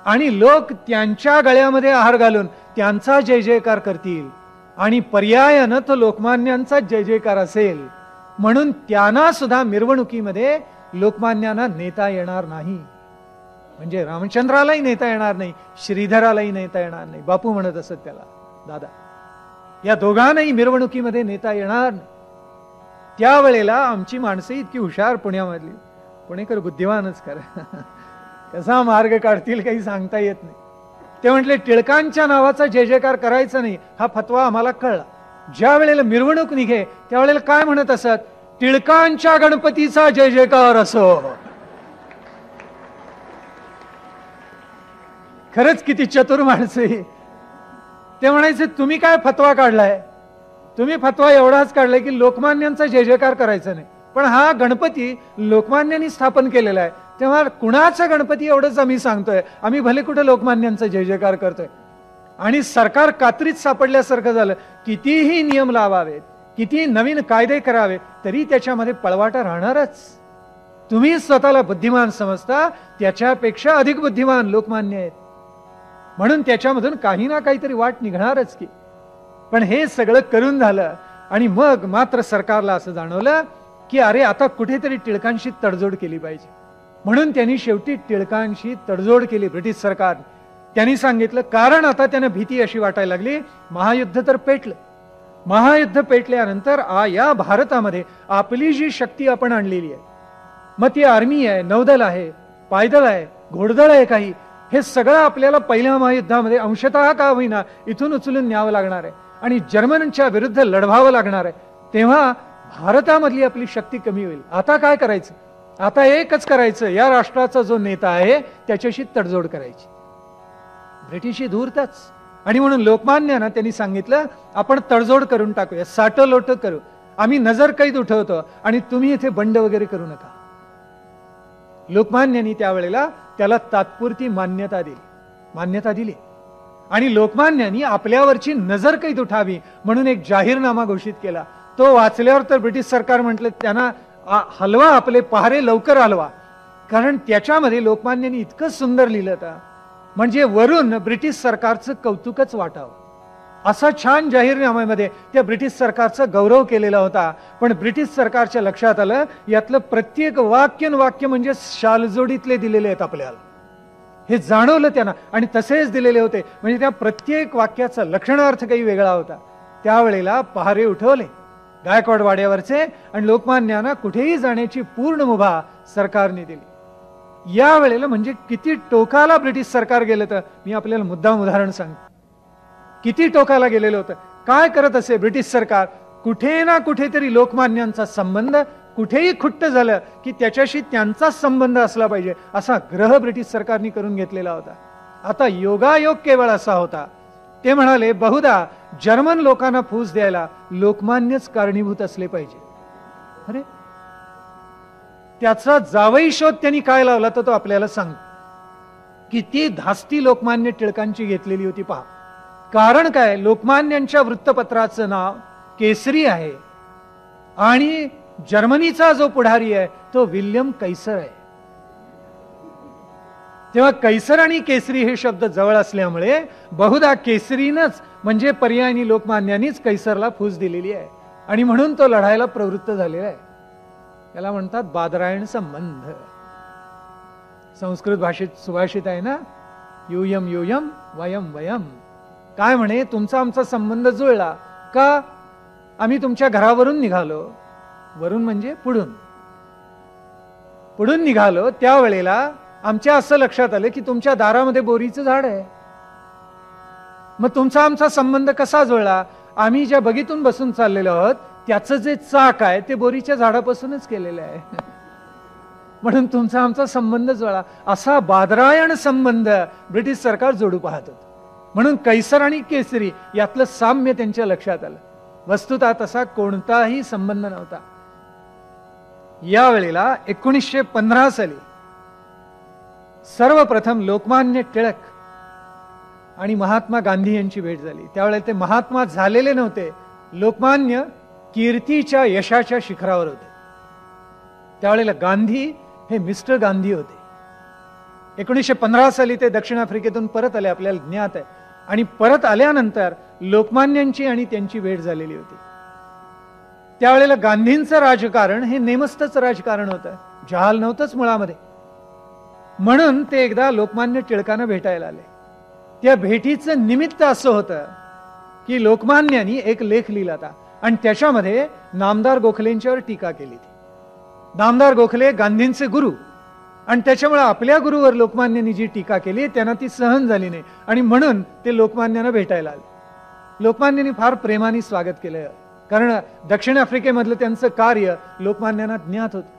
आणि लोक त्यांच्या गळ्यामध्ये आहार घालून त्यांचा जय जयकार करतील आणि पर्यायानं तो लोकमान्यांचा जय जयकार असेल, म्हणून त्यांना सुद्धा मिरवणुकीमध्ये लोकमान्यांना नेता येणार नाही. म्हणजे रामचंद्रालाही नेता येणार नाही, श्रीधरालाही नेता येणार नाही. बापू म्हणत असत त्याला, दादा, या दोघांनाही मिरवणुकीमध्ये नेता येणार नाही. त्यावेळेला आमची माणसं इतकी हुशार, पुण्यामधली, पुणेकर बुद्धिमानच खरं, कसा मार्ग काढतील काही सांगता येत नाही. ते म्हटले टिळकांच्या नावाचा जय जयकार करायचा नाही, हा फतवा आम्हाला कळला. ज्या वेळेला मिरवणूक निघे त्यावेळेला काय म्हणत असत, टिळकांच्या गणपतीचा जय जयकार असो. खरंच किती चतुर माणसे. ते म्हणायचे तुम्ही काय फतवा काढलाय, तुम्ही फतवा एवढाच काढलाय की लोकमान्यांचा जय जयकार करायचा नाही, पण हा गणपती लोकमान्यांनी स्थापन केलेला आहे, तेव्हा कुणाचा गणपती एवढंच आम्ही सांगतोय, आम्ही भले कुठे लोकमान्यांचा जय जयकार करतोय. आणि सरकार कात्रीत सापडल्यासारखं झालं. कितीही नियम लावावेत, किती नवीन कायदे करावे, तरी त्याच्यामध्ये पळवाटा राहणारच. तुम्ही स्वतःला बुद्धिमान समजता, त्याच्यापेक्षा अधिक बुद्धिमान लोकमान्य आहेत, म्हणून त्याच्यामधून काही ना काहीतरी वाट निघणारच की. पण हे सगळं करून झालं आणि मग मात्र सरकारला असं जाणवलं की अरे आता कुठेतरी टिळकांशी तडजोड केली पाहिजे. म्हणून त्यांनी शेवटी टिळकांशी तडजोड केली ब्रिटिश सरकार. त्यांनी सांगितलं, कारण आता त्यांना भीती अशी वाटायला लागली, महायुद्ध तर पेटलं, महायुद्ध पेटल्यानंतर या भारतामध्ये आपली जी शक्ती आपण आणलेली आहे, मग ती आर्मी आहे, नौदल आहे, पायदळ आहे, घोडदळ आहे, काही हे सगळं आपल्याला पहिल्या महायुद्धामध्ये अंशतः का होईना इथून उचलून न्यावं लागणार आहे आणि जर्मनांच्या विरुद्ध लढवावं लागणार आहे. तेव्हा भारतामधली आपली शक्ती कमी होईल. आता काय करायचं, आता एकच करायचं, या राष्ट्राचा जो नेता आहे त्याच्याशी तडजोड करायची. ब्रिटिशी धूर्तच. आणि म्हणून लोकमान्यांना त्यांनी सांगितलं आपण तडजोड करून टाकूया, साठं लोट करू, आम्ही नजर कैद उठवतो आणि तुम्ही इथे बंड वगैरे करू नका. लोकमान्यांनी त्यावेळेला त्याला तात्पुरती मान्यता दिली आणि लोकमान्यांनी आपल्यावरची नजर कैद उठावी म्हणून एक जाहीरनामा घोषित केला. तो वाचल्यावर तर ब्रिटिश सरकार म्हटलं त्यांना हलवा, आपले पहारे लवकर हलवा, कारण त्याच्यामध्ये लोकमान्यांनी इतकं सुंदर लिहिलं होतं, म्हणजे वरून ब्रिटिश सरकारचं कौतुकच वाटावं. असा छान जाहीरनाम्यामध्ये त्या ब्रिटिश सरकारचा गौरव केलेला होता. पण ब्रिटिश सरकारच्या लक्षात आलं यातलं प्रत्येक वाक्य म्हणजे शालजोडीतले दिलेले आहेत आपल्याला, हे जाणवलं त्यांना आणि तसेच दिलेले होते. म्हणजे त्या प्रत्येक वाक्याचा लक्षणार्थ काही वेगळा होता. त्यावेळेला पहारे उठवले गायकवाड वाड्यावरचे आणि लोकमान्यांना कुठेही जाण्याची पूर्ण मुभा सरकारने दिली. या वेळेला म्हणजे किती टोकाला ब्रिटिश सरकार गेलं, तर मी आपल्याला मुद्दाम उदाहरण सांगतो. किती टोकाला गेलेलं होतं. काय करत असे ब्रिटिश सरकार? कुठे ना कुठेतरी लोकमान्यांचा संबंध कुठेही खुट्ट झालं की त्याच्याशी त्यांचाच संबंध असला पाहिजे असा ग्रह ब्रिटिश सरकारने करून घेतलेला होता. आता योगायोग केवळ असा होता, ते म्हणाले बहुधा जर्मन लोकांना फूस द्यायला लोकमान्यच कारणीभूत असले पाहिजे. अरे त्याचा जावई शोध त्यांनी काय लावला तर तो आपल्याला सांग. किती धास्ती लोकमान्य टिळकांची घेतलेली होती पहा. कारण काय? लोकमान्यांच्या वृत्तपत्राचं नाव केसरी आहे आणि जर्मनीचा जो पुढारी आहे तो विल्यम कैसर आहे. तेव्हा कैसर आणि केसरी हे शब्द जवळ असल्यामुळे बहुधा केसरीनच म्हणजे पर्यायी लोकमान्यांनीच कैसरला फूस दिलेली आहे आणि म्हणून तो लढायला प्रवृत्त झालेला आहे. त्याला म्हणतात बादरायण संबंध. संस्कृत भाषेत सुभाषित आहे ना, यूयम यूयम वयम वयम. काय म्हणे? तुमचा आमचा संबंध जुळला का? आम्ही तुमच्या घरावरून निघालो. वरून म्हणजे पुढून. पुढून निघालो त्यावेळेला आमच्या असं लक्षात आलं की तुमच्या दारामध्ये बोरीचं झाड आहे. मग तुमचा आमचा संबंध कसा जुळला? आम्ही ज्या बगीतून बसून चाललेलो आहोत त्याचं जे चाक आहे ते बोरीच्या झाडापासूनच केलेलं आहे. म्हणून तुमचा आमचा संबंध जुळला. असा बादरायण संबंध ब्रिटिश सरकार जोडू पाहत होत. म्हणून कैसर आणि केसरी यातलं साम्य त्यांच्या लक्षात आलं. वस्तुतः तसा कोणताही संबंध नव्हता. यावेळेला 1915 साली सर्वप्रथम लोकमान्य टिळक आणि महात्मा गांधी यांची भेट झाली. त्यावेळेला ते महात्मा झालेले नव्हते, लोकमान्य कीर्तीच्या यशाच्या शिखरावर होते. त्यावेळेला गांधी हे मिस्टर गांधी होते. 1915 साली ते दक्षिण आफ्रिकेतून परत आले, आपल्याला ज्ञात आहे. आणि परत आल्यानंतर लोकमान्यांची आणि त्यांची भेट झालेली होती. त्यावेळेला गांधींचं राजकारण हे नेमस्तच राजकारण होतं, जहाल नव्हतंच मुळामध्ये. म्हणून ते एकदा लोकमान्य टिळकांना भेटायला आले. त्या भेटीचं निमित्त असं होतं की लोकमान्यांनी एक लेख लिहिला होता आणि त्याच्यामध्ये नामदार गोखलेंच्यावर टीका केली होती. नामदार गोखले गांधींचे गुरु आणि त्याच्यामुळे आपल्या गुरुवर लोकमान्यांनी जी टीका केली त्यांना ती सहन झाली नाही आणि म्हणून ते लोकमान्यांना भेटायला आले. लोकमान्यांनी फार प्रेमाने स्वागत केलं, कारण दक्षिण आफ्रिकेमधलं त्यांचं कार्य लोकमान्यांना ज्ञात होतं.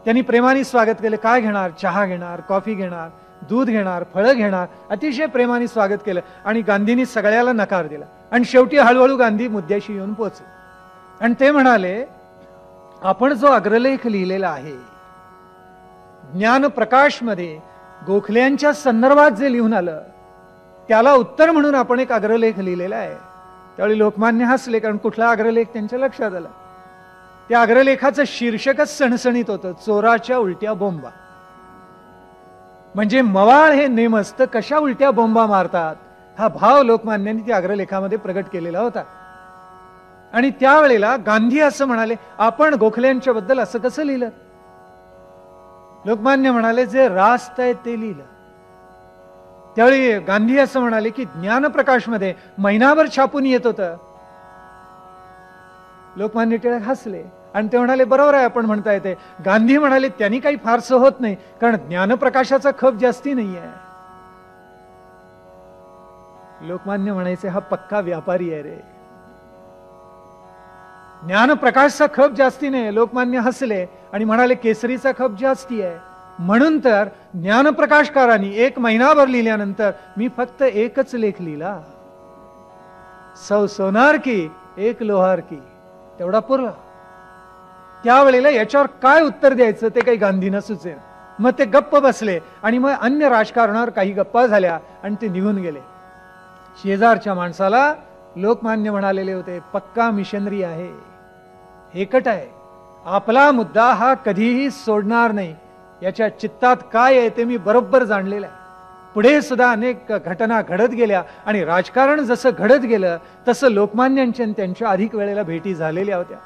त्यांनी प्रेमाने स्वागत केलं. काय घेणार? चहा घेणार, कॉफी घेणार, दूध घेणार, फळं घेणार, अतिशय प्रेमाने स्वागत केलं. आणि गांधींनी सगळ्याला नकार दिला आणि शेवटी हळूहळू गांधी मुद्द्याशी येऊन पोहोचले आणि ते म्हणाले, आपण जो अग्रलेख लिहिलेला आहे ज्ञान प्रकाश मध्ये गोखल्यांच्या संदर्भात जे लिहून आलं त्याला उत्तर म्हणून आपण एक अग्रलेख लिहिलेला आहे. त्यावेळी लोकमान्य हसले, कारण कुठला अग्रलेख त्यांच्या लक्षात आला. त्या अग्रलेखाचं शीर्षकच सणसणीत होतं, चोराच्या उलट्या बोंबा. म्हणजे मवाळ हे नेमस्त कशा उलट्या बोंबा मारतात हा भाव लोकमान्यांनी त्या अग्रलेखामध्ये प्रगट केलेला होता. आणि त्यावेळेला गांधी असं म्हणाले, आपण गोखल्यांच्या बद्दल असं कसं लिहिलं? लोकमान्य म्हणाले, जे रास्त आहे ते लिहिलं. त्यावेळी गांधी असं म्हणाले की ज्ञानप्रकाश मध्ये महिनाभर छापून येत होतं. लोकमान्य टिळक हसले आणि ते म्हणाले, बरोबर आहे आपण म्हणता येते. गांधी म्हणाले, त्यांनी काही फारसं होत नाही, कारण ज्ञानप्रकाशाचा खप जास्ती नाही आहे. लोकमान्य म्हणायचे, हा पक्का व्यापारी आहे रे, ज्ञानप्रकाशचा खप जास्ती नाही. लोकमान्य हसले आणि म्हणाले, केसरीचा खप जास्ती आहे. म्हणून तर ज्ञानप्रकाशकारांनी 1 महिनाभर लिहिल्यानंतर मी फक्त एकच लेख लिहिला, 100 सोनार की 1 लोहार की, तेवढा पुरला. त्यावेळेला याच्यावर काय उत्तर द्यायचं ते काही गांधींना सुचेना. मग ते गप्प बसले आणि मग अन्य राजकारणावर काही गप्पा झाल्या आणि ते निघून गेले. शेजारच्या माणसाला लोकमान्य म्हणालेले होते, पक्का मिशनरी आहे, हेकट आहे, आपला मुद्दा हा कधीही सोडणार नाही. याच्या चित्तात काय आहे ते मी बरोबर जाणलेलं आहे. पुढे सुद्धा अनेक घटना घडत गेल्या आणि राजकारण जसं घडत गेलं तसं लोकमान्यांच्या त्यांच्या अधिक वेळेला भेटी झालेल्या होत्या.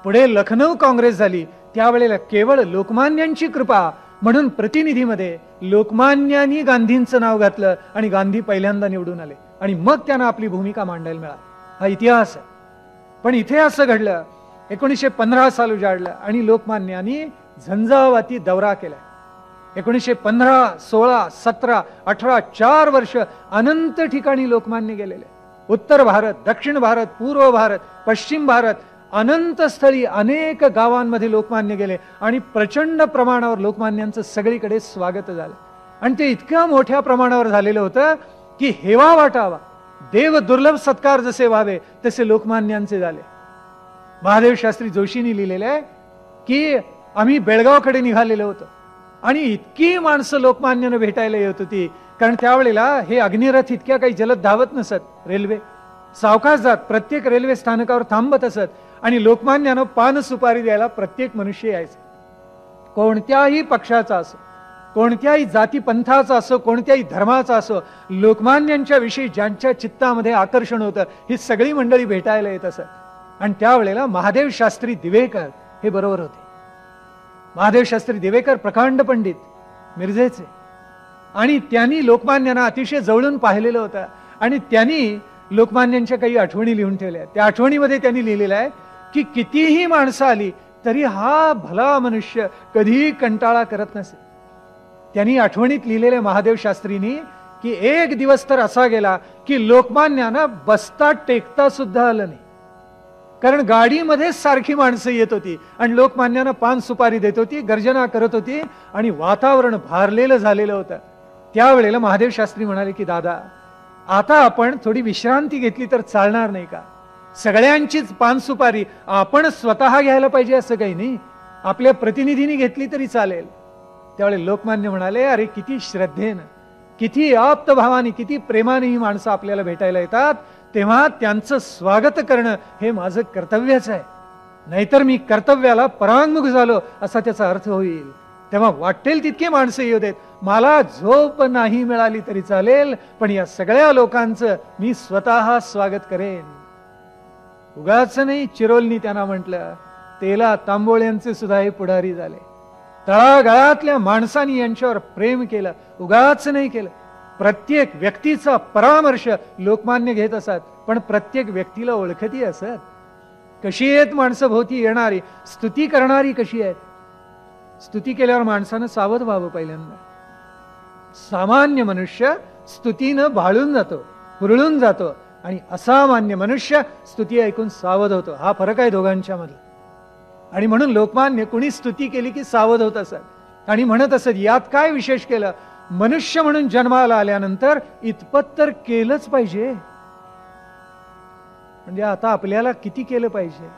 पुढे लखनौ काँग्रेस झाली, त्यावेळेला केवळ लोकमान्यांची कृपा म्हणून प्रतिनिधीमध्ये लोकमान्यांनी गांधींचं नाव घातलं आणि गांधी पहिल्यांदा निवडून आले आणि मग त्यांना आपली भूमिका मांडायला मिळाली. हा इतिहास आहे. पण इथे असं घडलं, 1915 साल उजाडलं आणि लोकमान्यांनी झंझावाती दौरा केला. 1915, 16, 17, 18 4 वर्ष अनंत ठिकाणी लोकमान्य गेलेले. उत्तर भारत, दक्षिण भारत, पूर्व भारत, पश्चिम भारत, अनंत स्थळी अनेक गावांमध्ये लोकमान्य गेले आणि प्रचंड प्रमाणावर लोकमान्यांचं सगळीकडे स्वागत झालं. आणि ते इतक्या मोठ्या प्रमाणावर झालेलं होतं की हेवा वाटावा, देव दुर्लभ सत्कार जसे व्हावे तसे लोकमान्यांचे झाले. महादेव शास्त्री जोशींनी लिहिलेले आहे की आम्ही बेळगावकडे निघालेलो होतो आणि इतकी माणसं लोकमान्यानं भेटायला येत होती, कारण त्यावेळेला हे अग्निरथ इतक्या काही जलद धावत नसत, रेल्वे सावकाश जात, प्रत्येक रेल्वे स्थानकावर थांबत असत आणि लोकमान्यानं पान सुपारी द्यायला प्रत्येक मनुष्य यायचं. कोणत्याही पक्षाचा असो, कोणत्याही जाती पंथाचा असो, कोणत्याही धर्माचा असो, लोकमान्यांच्या विषयी ज्यांच्या चित्तामध्ये आकर्षण होतं ही सगळी मंडळी भेटायला येत असत. आणि त्यावेळेला महादेव शास्त्री दिवेकर हे बरोबर होते. महादेव शास्त्री दिवेकर प्रकांड पंडित मिरजेचे, आणि त्यांनी लोकमान्यांना अतिशय जवळून पाहिलेलं होतं आणि त्यांनी लोकमान्यांच्या काही आठवणी लिहून ठेवल्या. त्या आठवणीमध्ये त्यांनी लिहिलेलं आहे की कितीही माणसं आली तरी हा भला मनुष्य कधीही कंटाळा करत नसे. त्यांनी आठवणीत लिहिलेल्या महादेव शास्त्रींनी की एक दिवस तर असा गेला की लोकमान्यांना बसता टेकता सुद्धा आलं नाही, कारण गाडीमध्ये सारखी माणसं येत होती आणि लोकमान्यांना पान सुपारी देत होती, गर्जना करत होती आणि वातावरण भारलेलं झालेलं होतं. त्यावेळेला महादेव शास्त्री म्हणाले की दादा, आता आपण थोडी विश्रांती घेतली तर चालणार नाही का? सगळ्यांचीच पान सुपारी आपण स्वतः घ्यायला पाहिजे असं काही नाही, आपल्या प्रतिनिधींनी घेतली तरी चालेल. त्यावेळेला लोकमान्य म्हणाले, अरे किती श्रद्धेनं, किती आप्त भावाने, किती प्रेमाने ही माणसं आपल्याला भेटायला येतात, तेव्हा त्यांचं स्वागत करणं हे माझं कर्तव्यच आहे, नाहीतर मी कर्तव्याला परांगमुख झालो असा त्याचा अर्थ होईल. तेव्हा वाटेल तितके माणसं येऊ देत, मला झोप नाही मिळाली तरी चालेल, पण या सगळ्या लोकांचं मी स्वतः स्वागत करेन. उगाच नाही चिरोलनी त्यांना म्हटलं, तेला तांबोळ्यांचे सुद्धा हे पुढारी झाले. तळागाळातल्या माणसांनी यांच्यावर प्रेम केलं, उगाच नाही केलं. प्रत्येक व्यक्तीचा परामर्श लोकमान्य घेत असत, पण प्रत्येक व्यक्तीला ओळखती असत. कशी आहेत माणसं भोवती येणारी, स्तुती करणारी कशी आहेत. स्तुती केल्यावर माणसानं सावध व्हावं. पहिल्यांदा सामान्य मनुष्य स्तुतीनं भाळून जातो, हुरळून जातो, आणि असामान्य मनुष्य स्तुती ऐकून सावध होतो. हा फरक आहे दोघांच्या मध्ये. आणि म्हणून लोकमान्य कुणी स्तुती केली की सावध होत असत आणि म्हणत असत, यात काय विशेष केलं, मनुष्य म्हणून जन्माला आल्यानंतर इतपत तर केलंच पाहिजे. म्हणजे आता आपल्याला किती केलं पाहिजे.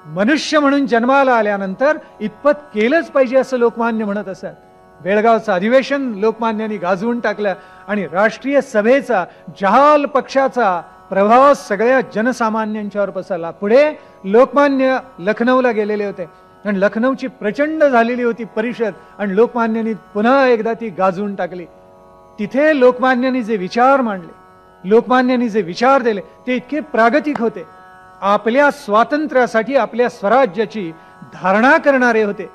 मनुष्य म्हणून जन्माला आल्यानंतर इतपत केलंच पाहिजे असं लोकमान्य म्हणत असत. बेळगावचं अधिवेशन लोकमान्यांनी गाजवून टाकलं आणि राष्ट्रीय सभेचा, जहाल पक्षाचा प्रभाव सगळ्या जनसामान्यांच्यावर पसरला. पुढे लोकमान्य लखनौला गेलेले होते आणि लखनौची प्रचंड झालेली होती परिषद, आणि लोकमान्यांनी पुन्हा एकदा ती गाजवून टाकली. तिथे लोकमान्यांनी जे विचार मांडले, लोकमान्यांनी जे विचार दिले ते इतके प्रागतिक होते. आपल्या स्वातंत्र्यासाठी, आपल्या स्वराज्याची धारणा करणारे होते,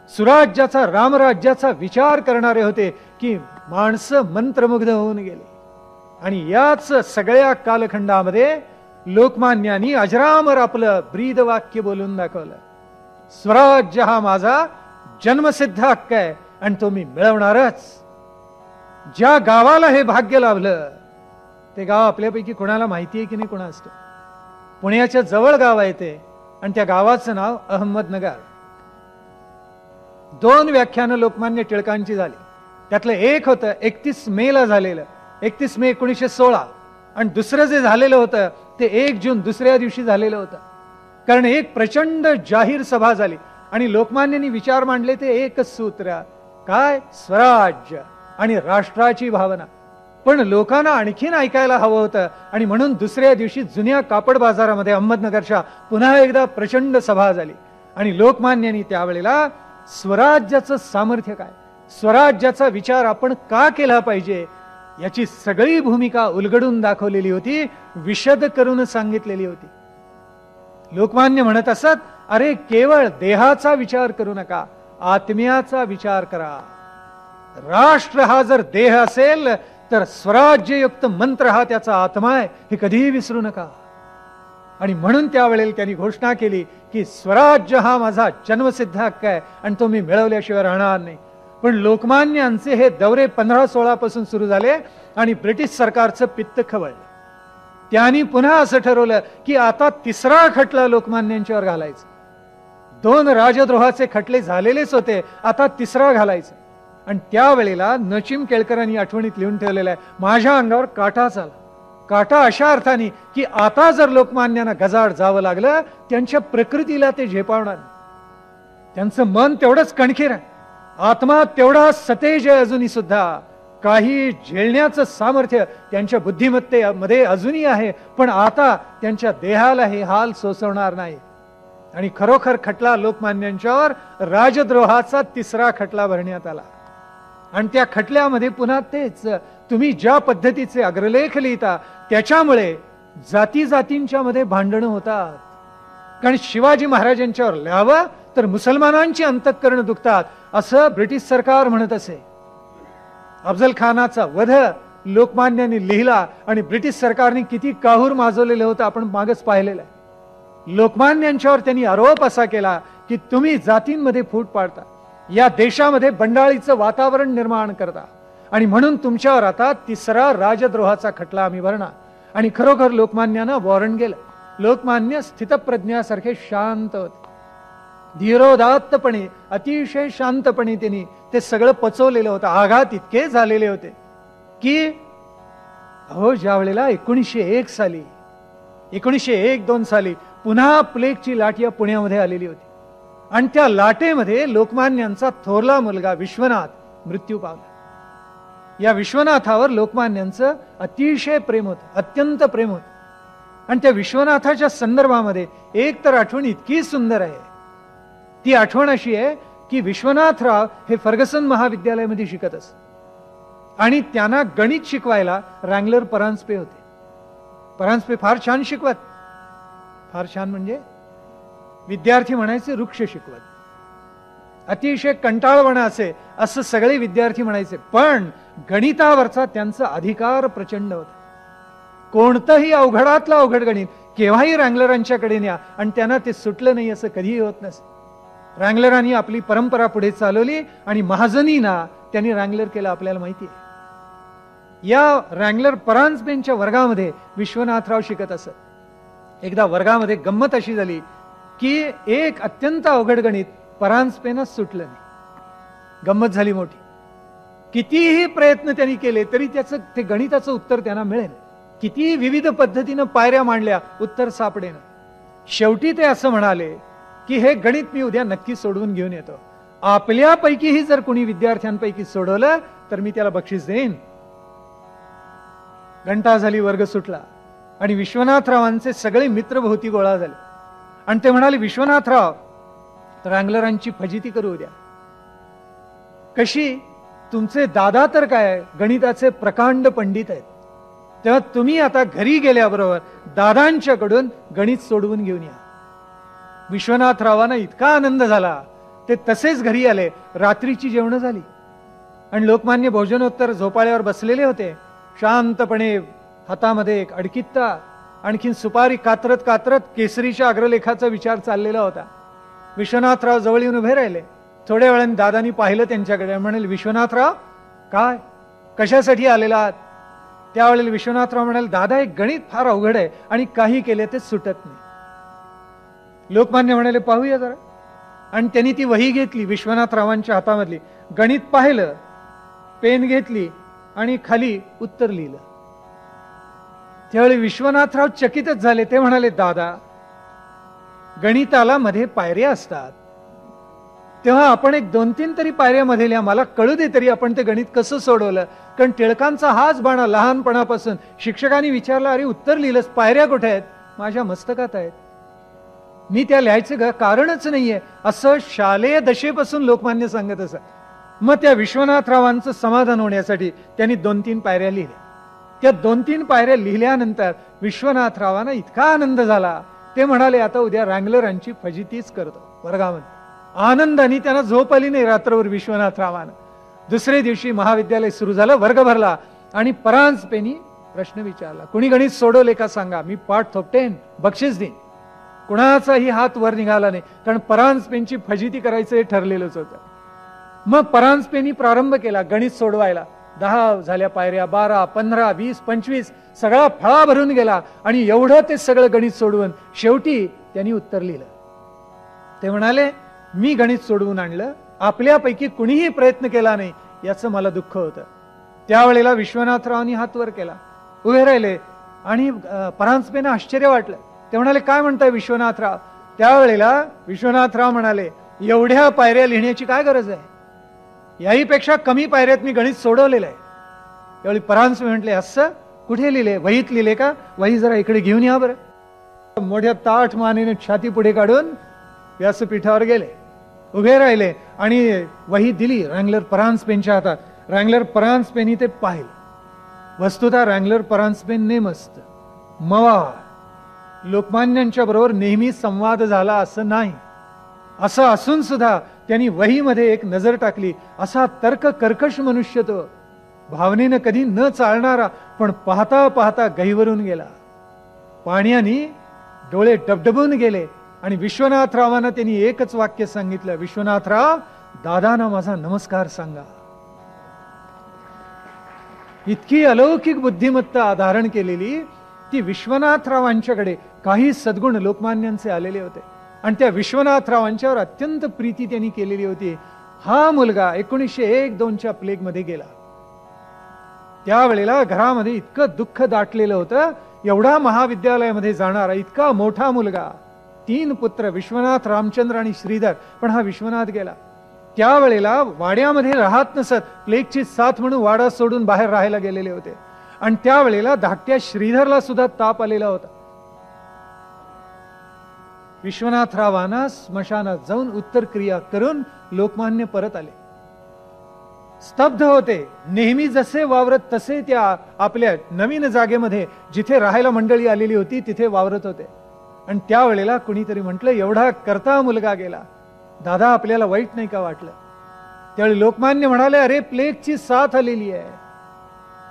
सुराज्याचा, रामराज्याचा विचार करणारे होते की माणसं मंत्रमुग्ध होऊन गेले. आणि याच सगळ्या कालखंडामध्ये लोकमान्यांनी अजरामर आपलं ब्रीद वाक्य बोलून दाखवलं, स्वराज्य हा माझा जन्मसिद्ध हक्क आहे आणि तो मी मिळवणारच. ज्या गावाला हे भाग्य लाभलं ते गाव आपल्यापैकी कोणाला माहिती आहे की नाही कोणा असतो. पुण्याच्या जवळ गाव आहे ते, आणि त्या गावाचं नाव अहमदनगर. 2 व्याख्यानं लोकमान्य टिळकांची झाली. त्यातलं एक होतं 31 मेला झालेलं, 31 मे 1916, आणि दुसरं जे झालेलं होतं ते 1 जून दुसऱ्या दिवशी झालेलं होतं. कारण एक प्रचंड जाहीर सभा झाली आणि लोकमान्यांनी विचार मांडले ते एकच सूत्र, काय, स्वराज्य आणि राष्ट्राची भावना. पण लोकांना आणखीन ऐकायला हवं होतं आणि म्हणून दुसऱ्या दिवशी जुन्या कापड बाजारामध्ये अहमदनगरच्या पुन्हा एकदा प्रचंड सभा झाली. आणि लोकमान्यांनी त्यावेळेला स्वराज्याचं सामर्थ्य काय, स्वराज्याचा विचार आपण का केला पाहिजे याची सगळी भूमिका उलगडून दाखवलेली होती, विशद करून सांगितलेली होती. लोकमान्य म्हणत असत, अरे केवळ देहाचा विचार करू नका, आत्म्याचा विचार करा. राष्ट्र हा जर देह असेल तर स्वराज्ययुक्त मंत्र हा त्याचा आत्मा आहे, हे कधीही विसरू नका. आणि म्हणून त्यावेळेला त्यांनी घोषणा केली की स्वराज्य हा माझा जन्मसिद्ध हक्क आहे आणि तो मी मिळवल्याशिवाय राहणार नाही. पण लोकमान्यांचे हे दौरे 15-16 पासून सुरू झाले आणि ब्रिटिश सरकारचं पित्त खवळलं. त्यांनी पुन्हा असं ठरवलं की आता तिसरा खटला लोकमान्यांच्यावर घालायचा. 2 राजद्रोहाचे खटले झालेलेच होते, आता तिसरा घालायचा. आणि त्यावेळेला नचिम केळकरांनी आठवणीत लिहून ठेवलेलं आहे, माझ्या अंगावर काटा चाला. काटा अशा अर्थाने की आता जर लोकमान्यांना गजाड जावं लागलं, त्यांच्या प्रकृतीला ते झेपावणार. त्यांचं मन तेवढंच कणखीर आहे, आत्मा तेवढा सतेज आहे अजूनही सुद्धा. काही झेलण्याचं सामर्थ्य त्यांच्या बुद्धिमत्तेमध्ये अजूनही आहे, पण आता त्यांच्या देहाला हे हाल सोसवणार नाही. आणि खरोखर खटला लोकमान्यांच्यावर राजद्रोहाचा तिसरा खटला भरण्यात आला. आणि त्या खटल्यामध्ये पुन्हा तेच, तुम्ही ज्या पद्धतीचे अग्रलेख लिहिता त्याच्यामुळे जाती जातींच्या मध्ये भांडणं होतात. कारण शिवाजी महाराजांच्यावर लिहावं तर मुसलमानांची अंतःकरण दुखतात असं ब्रिटिश सरकार म्हणत असे. अफजल खानाचा वध लोकमान्यांनी लिहिला आणि ब्रिटिश सरकारने किती काहूर माजवलेलं होतं आपण मागच पाहिलेलं आहे. लोकमान्यांच्यावर त्यांनी आरोप असा केला की तुम्ही जातींमध्ये फूट पाडता, या देशामध्ये बंडाळीचं वातावरण निर्माण करता, आणि म्हणून तुमच्यावर आता तिसरा राजद्रोहाचा खटला आम्ही भरणार. आणि खरोखर लोकमान्यांना वॉरंट गेलं. लोकमान्य स्थितप्रज्ञासारखे शांत होते, धीरोदात्तपणे अतिशय शांतपणे त्यांनी ते सगळं पचवलेलं होतं. आघात इतके झालेले होते की अहो, ज्या वेळेला 1901 साली 1901-2 साली पुन्हा प्लेगची लाट या पुण्यामध्ये आलेली होती, आणि त्या लाटेमध्ये लोकमान्यांचा थोरला मुलगा विश्वनाथ मृत्यू पावला. या विश्वनाथावर लोकमान्यांचं अतिशय प्रेम होतं, अत्यंत प्रेम होतं. आणि त्या विश्वनाथाच्या संदर्भामध्ये एक तर आठवण इतकी सुंदर आहे. ती आठवण अशी आहे की विश्वनाथराव हे फर्गसन महाविद्यालयामध्ये शिकत असत, आणि त्यांना गणित शिकवायला रँगलर परांजपे होते. परांजपे फार छान शिकवत, फार छान म्हणजे विद्यार्थी म्हणायचे वृक्ष शिकवत, अतिशय कंटाळवाणा असे असं सगळे विद्यार्थी म्हणायचे. पण गणितावरचा त्यांचा अधिकार प्रचंड होता. कोणतंही अवघडातलं अवघड गणित केव्हाही रँगलरांच्याकडे न्या आणि त्यांना ते सुटलं नाही असं कधीही होत नसे. रँगलरांनी आपली परंपरा पुढे चालवली आणि महाजनीना त्यांनी रँगलर केलं, आपल्याला माहिती आहे. या रँगलर परांजपेंच्या वर्गामध्ये विश्वनाथराव शिकत असत. एकदा वर्गामध्ये गंमत अशी झाली की एक अत्यंत अवघड गणित परांजपेनं सुटलं नाही. गंमत झाली मोठी. कितीही प्रयत्न त्यांनी केले तरी त्याचं ते गणिताचं उत्तर त्यांना मिळेल. किती विविध पद्धतीनं पायऱ्या मांडल्या, उत्तर सापडेना. शेवटी ते असं म्हणाले की हे गणित मी उद्या नक्की सोडवून घेऊन येतो. आपल्यापैकीही जर कोणी विद्यार्थ्यांपैकी सोडवलं तर मी त्याला बक्षीस देईन. घंटा झाली, वर्ग सुटला आणि विश्वनाथरावांचे सगळे मित्र भोवती गोळा झाले आणि ते म्हणाले, विश्वनाथराव, रँगलरांची फजिती करू उद्या. कशी? तुमचे दादा तर काय गणिताचे प्रकांड पंडित आहेत, तेव्हा तुम्ही आता घरी गेल्याबरोबर दादांच्याकडून गणित सोडवून घेऊन या. विश्वनाथरावांना इतका आनंद झाला, ते तसेच घरी आले. रात्रीची जेवण झाली आणि लोकमान्य भोजनोत्तर झोपाळ्यावर बसलेले होते. शांतपणे हातामध्ये एक अडकित्ता, आणखीन सुपारी कात्रत कात्रत केसरीच्या अग्रलेखाचा विचार चाललेला होता. विश्वनाथराव जवळ येऊन उभे राहिले. थोड्या वेळाने दादानी पाहिलं त्यांच्याकडे, म्हणाले, विश्वनाथराव, काय, कशासाठी आलेला आहात? त्यावेळेला विश्वनाथराव म्हणाले, दादा, एक गणित फार अवघड आहे आणि काही केले ते सुटत नाही. लोकमान्य म्हणाले, पाहूया जरा. आणि त्यांनी ती वही घेतली विश्वनाथरावांच्या हातामधली, गणित पाहिलं, पेन घेतली आणि खाली उत्तर लिहिलं. त्यावेळी विश्वनाथराव चकितच झाले. ते म्हणाले, दादा, गणिताला मध्ये पायऱ्या असतात, तेव्हा आपण एक 2-3 तरी पायऱ्यामध्ये लिहा, मला कळू दे तरी आपण ते गणित कसं सोडवलं. कारण टिळकांचा हाच बाणा लहानपणापासून. शिक्षकांनी विचारलं, अरे उत्तर लिहिलंस, पायऱ्या कुठे आहेत? माझ्या मस्तकात आहेत, मी त्या लिहायचं कारणच नाहीये, असं शालेय दशेपासून लोकमान्य सांगत असत. मग त्या विश्वनाथरावांचं समाधान होण्यासाठी त्यांनी 2-3 पायऱ्या लिहिल्या. त्या 2-3 पायऱ्या लिहिल्यानंतर विश्वनाथरावांना इतका आनंद झाला, ते म्हणाले, आता उद्या रँगलरांची फजितीच करतो वर्गामध्ये. आनंदाने त्यांना झोप आली नाही रात्रभर विश्वनाथरावांना. दुसरे दिवशी महाविद्यालय सुरू झालं, वर्ग भरला आणि परांजपेंनी प्रश्न विचारला, कुणी गणित सोडवले का सांगा, मी पाठ थोपटेन, बक्षीस देईन. कुणाचाही हात वर निघाला नाही, कारण परांजपेंची फजिती करायचं हे ठरलेलंच होतं. मग परांजपेंनी प्रारंभ केला गणित सोडवायला. 10 झाल्या पायऱ्या, 12, 15, 20, 25 सगळा फळा भरून गेला. आणि एवढं ते सगळं गणित सोडवून शेवटी त्यांनी उत्तर लिहिलं. ते म्हणाले, मी गणित सोडवून आणलं, आपल्यापैकी कुणीही प्रयत्न केला नाही, याचं मला दुःख होतं. त्यावेळेला विश्वनाथरावांनी हात वर केला, उभे राहिले आणि परांजपेंना आश्चर्य वाटलं. ते म्हणाले, काय म्हणताय विश्वनाथराव? त्यावेळेला विश्वनाथराव म्हणाले, एवढ्या पायऱ्या लिहिण्याची काय गरज आहे, याही पेक्षा कमी पायऱ्यात मी गणित सोडवलेलं आहे. त्यावेळी परांजपे म्हटले, असं कुठे लिहिले? वहीत लिहिले का? वही जरा इकडे घेऊन या बरं. मोठ्या ताठ मानेने छाती पुढे काढून व्यासपीठावर गेले, उभे राहिले आणि वही दिली रँगलर परांजपेंच्या हातात. रँगलर परांजपेंनी ते पाहिलं. वस्तुतः रँगलर परांजपेन नेमस्त मवा लोकमान्यांच्या बरोबर नेहमी संवाद झाला असं नाही. असं असून सुद्धा त्यांनी वहीमध्ये एक नजर टाकली. असा तर्क कर्कश मनुष्य तो, भावनेनं कधी न चालणारा, पण पाहता पाहता गहिवरून गेला. पाण्याने डोळे डबडबून गेले आणि विश्वनाथरावांना त्यांनी एकच वाक्य सांगितलं, विश्वनाथराव, दादांना माझा नमस्कार सांगा. इतकी अलौकिक बुद्धिमत्ता धारण केलेली ती विश्वनाथरावांच्याकडे काही सद्गुण लोकमान्यांचे आलेले होते आणि त्या विश्वनाथरावांच्यावर अत्यंत प्रीती त्यांनी केलेली होती. हा मुलगा 1901-2च्या प्लेगमध्ये गेला. त्यावेळेला घरामध्ये इतकं दुःख दाटलेलं होतं. एवढा महाविद्यालयामध्ये जाणारा इतका मोठा मुलगा, 3 पुत्र विश्वनाथ, रामचंद्र आणि श्रीधर, पण हा विश्वनाथ गेला. त्यावेळेला वाड्यामध्ये राहत नसत, प्लेगची साथ म्हणून वाडा सोडून बाहेर राहायला गेलेले होते. आणि त्यावेळेला धाकट्या श्रीधरला सुद्धा ताप आलेला होता. विश्वनाथरावांना स्मशानात जाऊन उत्तर क्रिया करून लोकमान्य परत आले. स्तब्ध होते. नेहमी जसे वावरत तसे त्या आपल्या नवीन जागेमध्ये जिथे राहायला मंडळी आलेली होती तिथे वावरत होते. आणि त्यावेळेला कुणीतरी म्हटलं, एवढा करता मुलगा गेला, दादा आपल्याला वाईट नाही का वाटलं? त्यावेळी लोकमान्य म्हणाले, अरे प्लेगची साथ आलेली आहे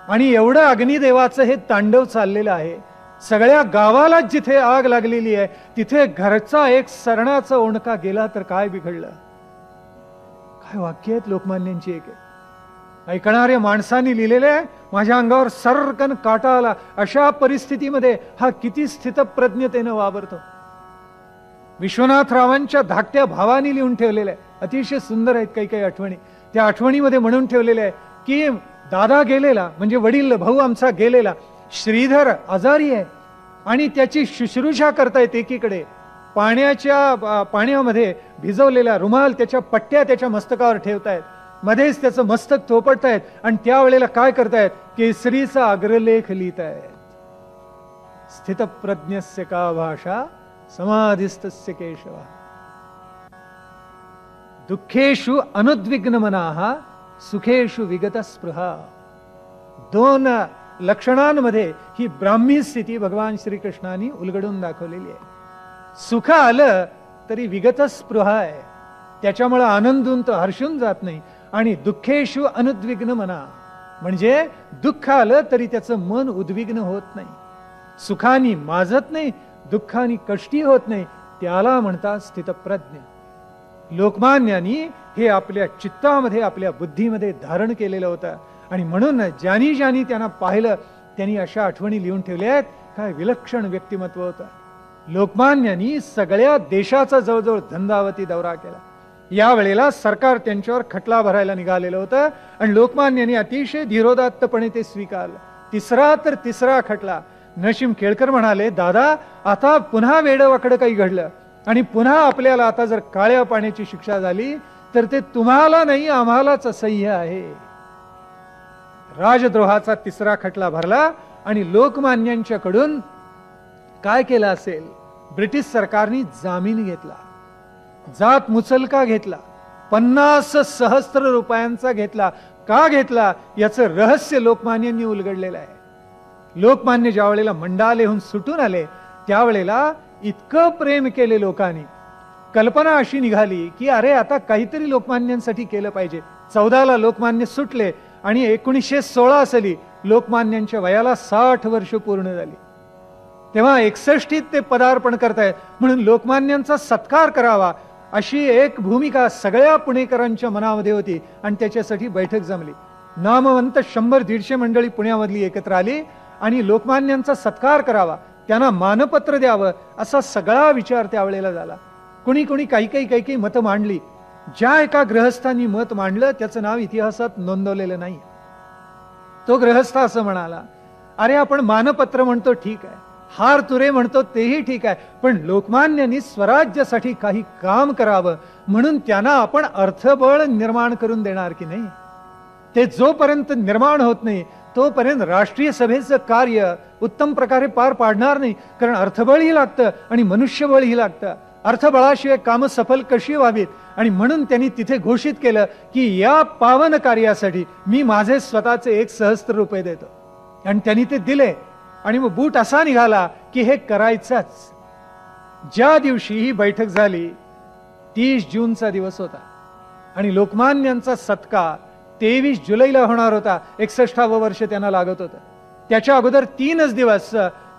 आणि एवढं अग्निदेवाचं हे तांडव चाललेलं आहे. सगळ्या गावाला जिथे आग लागलेली आहे तिथे घरचा एक सरणाचा ओंडका गेला तर काय बिघडलं? काय वाक्य आहेत लोकमान्यांची. एक ऐकणाऱ्या माणसांनी लिहिलेले आहे. माझ्या अंगावर सर्रकन काटा आला. अशा परिस्थितीमध्ये हा किती स्थितप्रज्ञतेनं वावरतो. विश्वनाथरावांच्या धाकट्या भावानी लिहून ठेवलेलं आहे. अतिशय सुंदर आहेत काही काही आठवणी. त्या आठवणीमध्ये म्हणून ठेवलेले आहे की दादा गेलेला म्हणजे वडील भाऊ आमचा गेलेला, श्रीधर आजारी आहे आणि त्याची शुश्रूषा करतायत. एकीकडे पाण्यामध्ये भिजवलेला रुमाल, त्याच्या पट्ट्या त्याच्या मस्तकावर ठेवतायत, मध्येच त्याचं मस्तक थोपटतायत आणि त्यावेळेला काय करतायत? केसरीचा अग्रलेख लिहितायत. स्थितप्रज्ञस्य का भाषा समाधिस्तस्य केशव, दुःखेषु अनुद्विग्न मनाः सुखेषु विगत स्पृहा. 2 लक्षणांमध्ये ही ब्राह्मी स्थिती भगवान श्रीकृष्णांनी उलगडून दाखवलेली आहे. सुख आलं तरी विगत स्पृहा आहे, त्याच्यामुळे आनंदून तो हर्षून जात नाही. आणि दुःखेषु अनुद्विग्न मना म्हणजे दुःख आलं तरी त्याचं मन उद्विग्न होत नाही, सुखानी माजत नाही, दुःखानी कष्टी होत नाही, त्याला म्हणतात स्थितप्रज्ञ. लोकमान्यांनी हे आपल्या चित्तामध्ये आपल्या बुद्धीमध्ये धारण केलेलं होतं आणि म्हणून ज्यांनी ज्यांनी त्यांना पाहिलं त्यांनी अशा आठवणी लिहून ठेवल्या आहेत. काय विलक्षण व्यक्तिमत्व होतं. लोकमान्यांनी सगळ्या देशाचा जवळजवळ धंदावती दौरा केला. यावेळेला सरकार त्यांच्यावर खटला भरायला निघालेलं होतं आणि लोकमान्यांनी अतिशय धीरोदात्तपणे ते स्वीकारलं. तिसरा खटला. नरसिंह केळकर म्हणाले, दादा आता पुन्हा वेडवाकडं काही घडलं आणि पुन्हा आपल्याला आता जर काळ्या पाण्याची शिक्षा झाली तर ते तुम्हाला नाही आम्हालाच असह्य आहे. राजद्रोहाचा 3रा खटला भरला आणि लोकमान्यांच्याकडून काय केलं असेल? ब्रिटिश सरकारने जामीन घेतला, जात मुचलका घेतला, 50 सहस्त्र रुपयांचा घेतला. का घेतला याचं रहस्य लोकमान्यांनी उलगडलेलं आहे. लोकमान्य ज्या वेळेला मंडालेहून सुटून आले त्यावेळेला इतकं प्रेम केले लोकांनी. कल्पना अशी निघाली की अरे आता काहीतरी लोकमान्यांसाठी केलं पाहिजे. 14ला लोकमान्य सुटले आणि 1916 साली लोकमान्यांच्या वयाला 60 वर्ष पूर्ण झाली. तेव्हा 61 ते पदार्पण करतायत म्हणून लोकमान्यांचा सत्कार करावा अशी एक भूमिका सगळ्या पुणेकरांच्या मनामध्ये होती आणि त्याच्यासाठी बैठक जमली. नामवंत 100-150 मंडळी पुण्यामधली एकत्र आली आणि लोकमान्यांचा सत्कार करावा, त्यांना मानपत्र द्यावं, असा सगळा विचार त्यावेळेला झाला. कुणी कुणी काही मतं मांडली. ज्या एका ग्रहस्थांनी मत मांडलं त्याचं नाव इतिहासात नोंदवलेलं नाही. तो ग्रहस्थ असं म्हणाला, अरे आपण मानपत्र म्हणतो ठीक आहे, हार तुरे म्हणतो तेही ठीक आहे, पण लोकमान्यांनी स्वराज्यासाठी काही काम करावं म्हणून त्यांना आपण अर्थबळ निर्माण करून देणार की नाही. ते जोपर्यंत निर्माण होत नाही तोपर्यंत राष्ट्रीय सभेचं कार्य उत्तम प्रकारे पार पाडणार नाही. कारण अर्थबळही लागतं आणि मनुष्यबळही लागतं. अर्थबळाशिवाय कामं सफल कशी व्हावीत. आणि म्हणून त्यांनी तिथे घोषित केलं की या पावन कार्यासाठी मी माझे स्वतःचे 1,000 रुपये देतो. आणि त्यांनी ते दिले. आणि मग बूट असा निघाला की हे करायचंच. ज्या दिवशी ही बैठक झाली 30 जूनचा दिवस होता आणि लोकमान्यांचा सत्कार 23 जुलैला होणार होता. 61वे वर्ष त्यांना लागत होतं. त्याच्या अगोदर 3च दिवस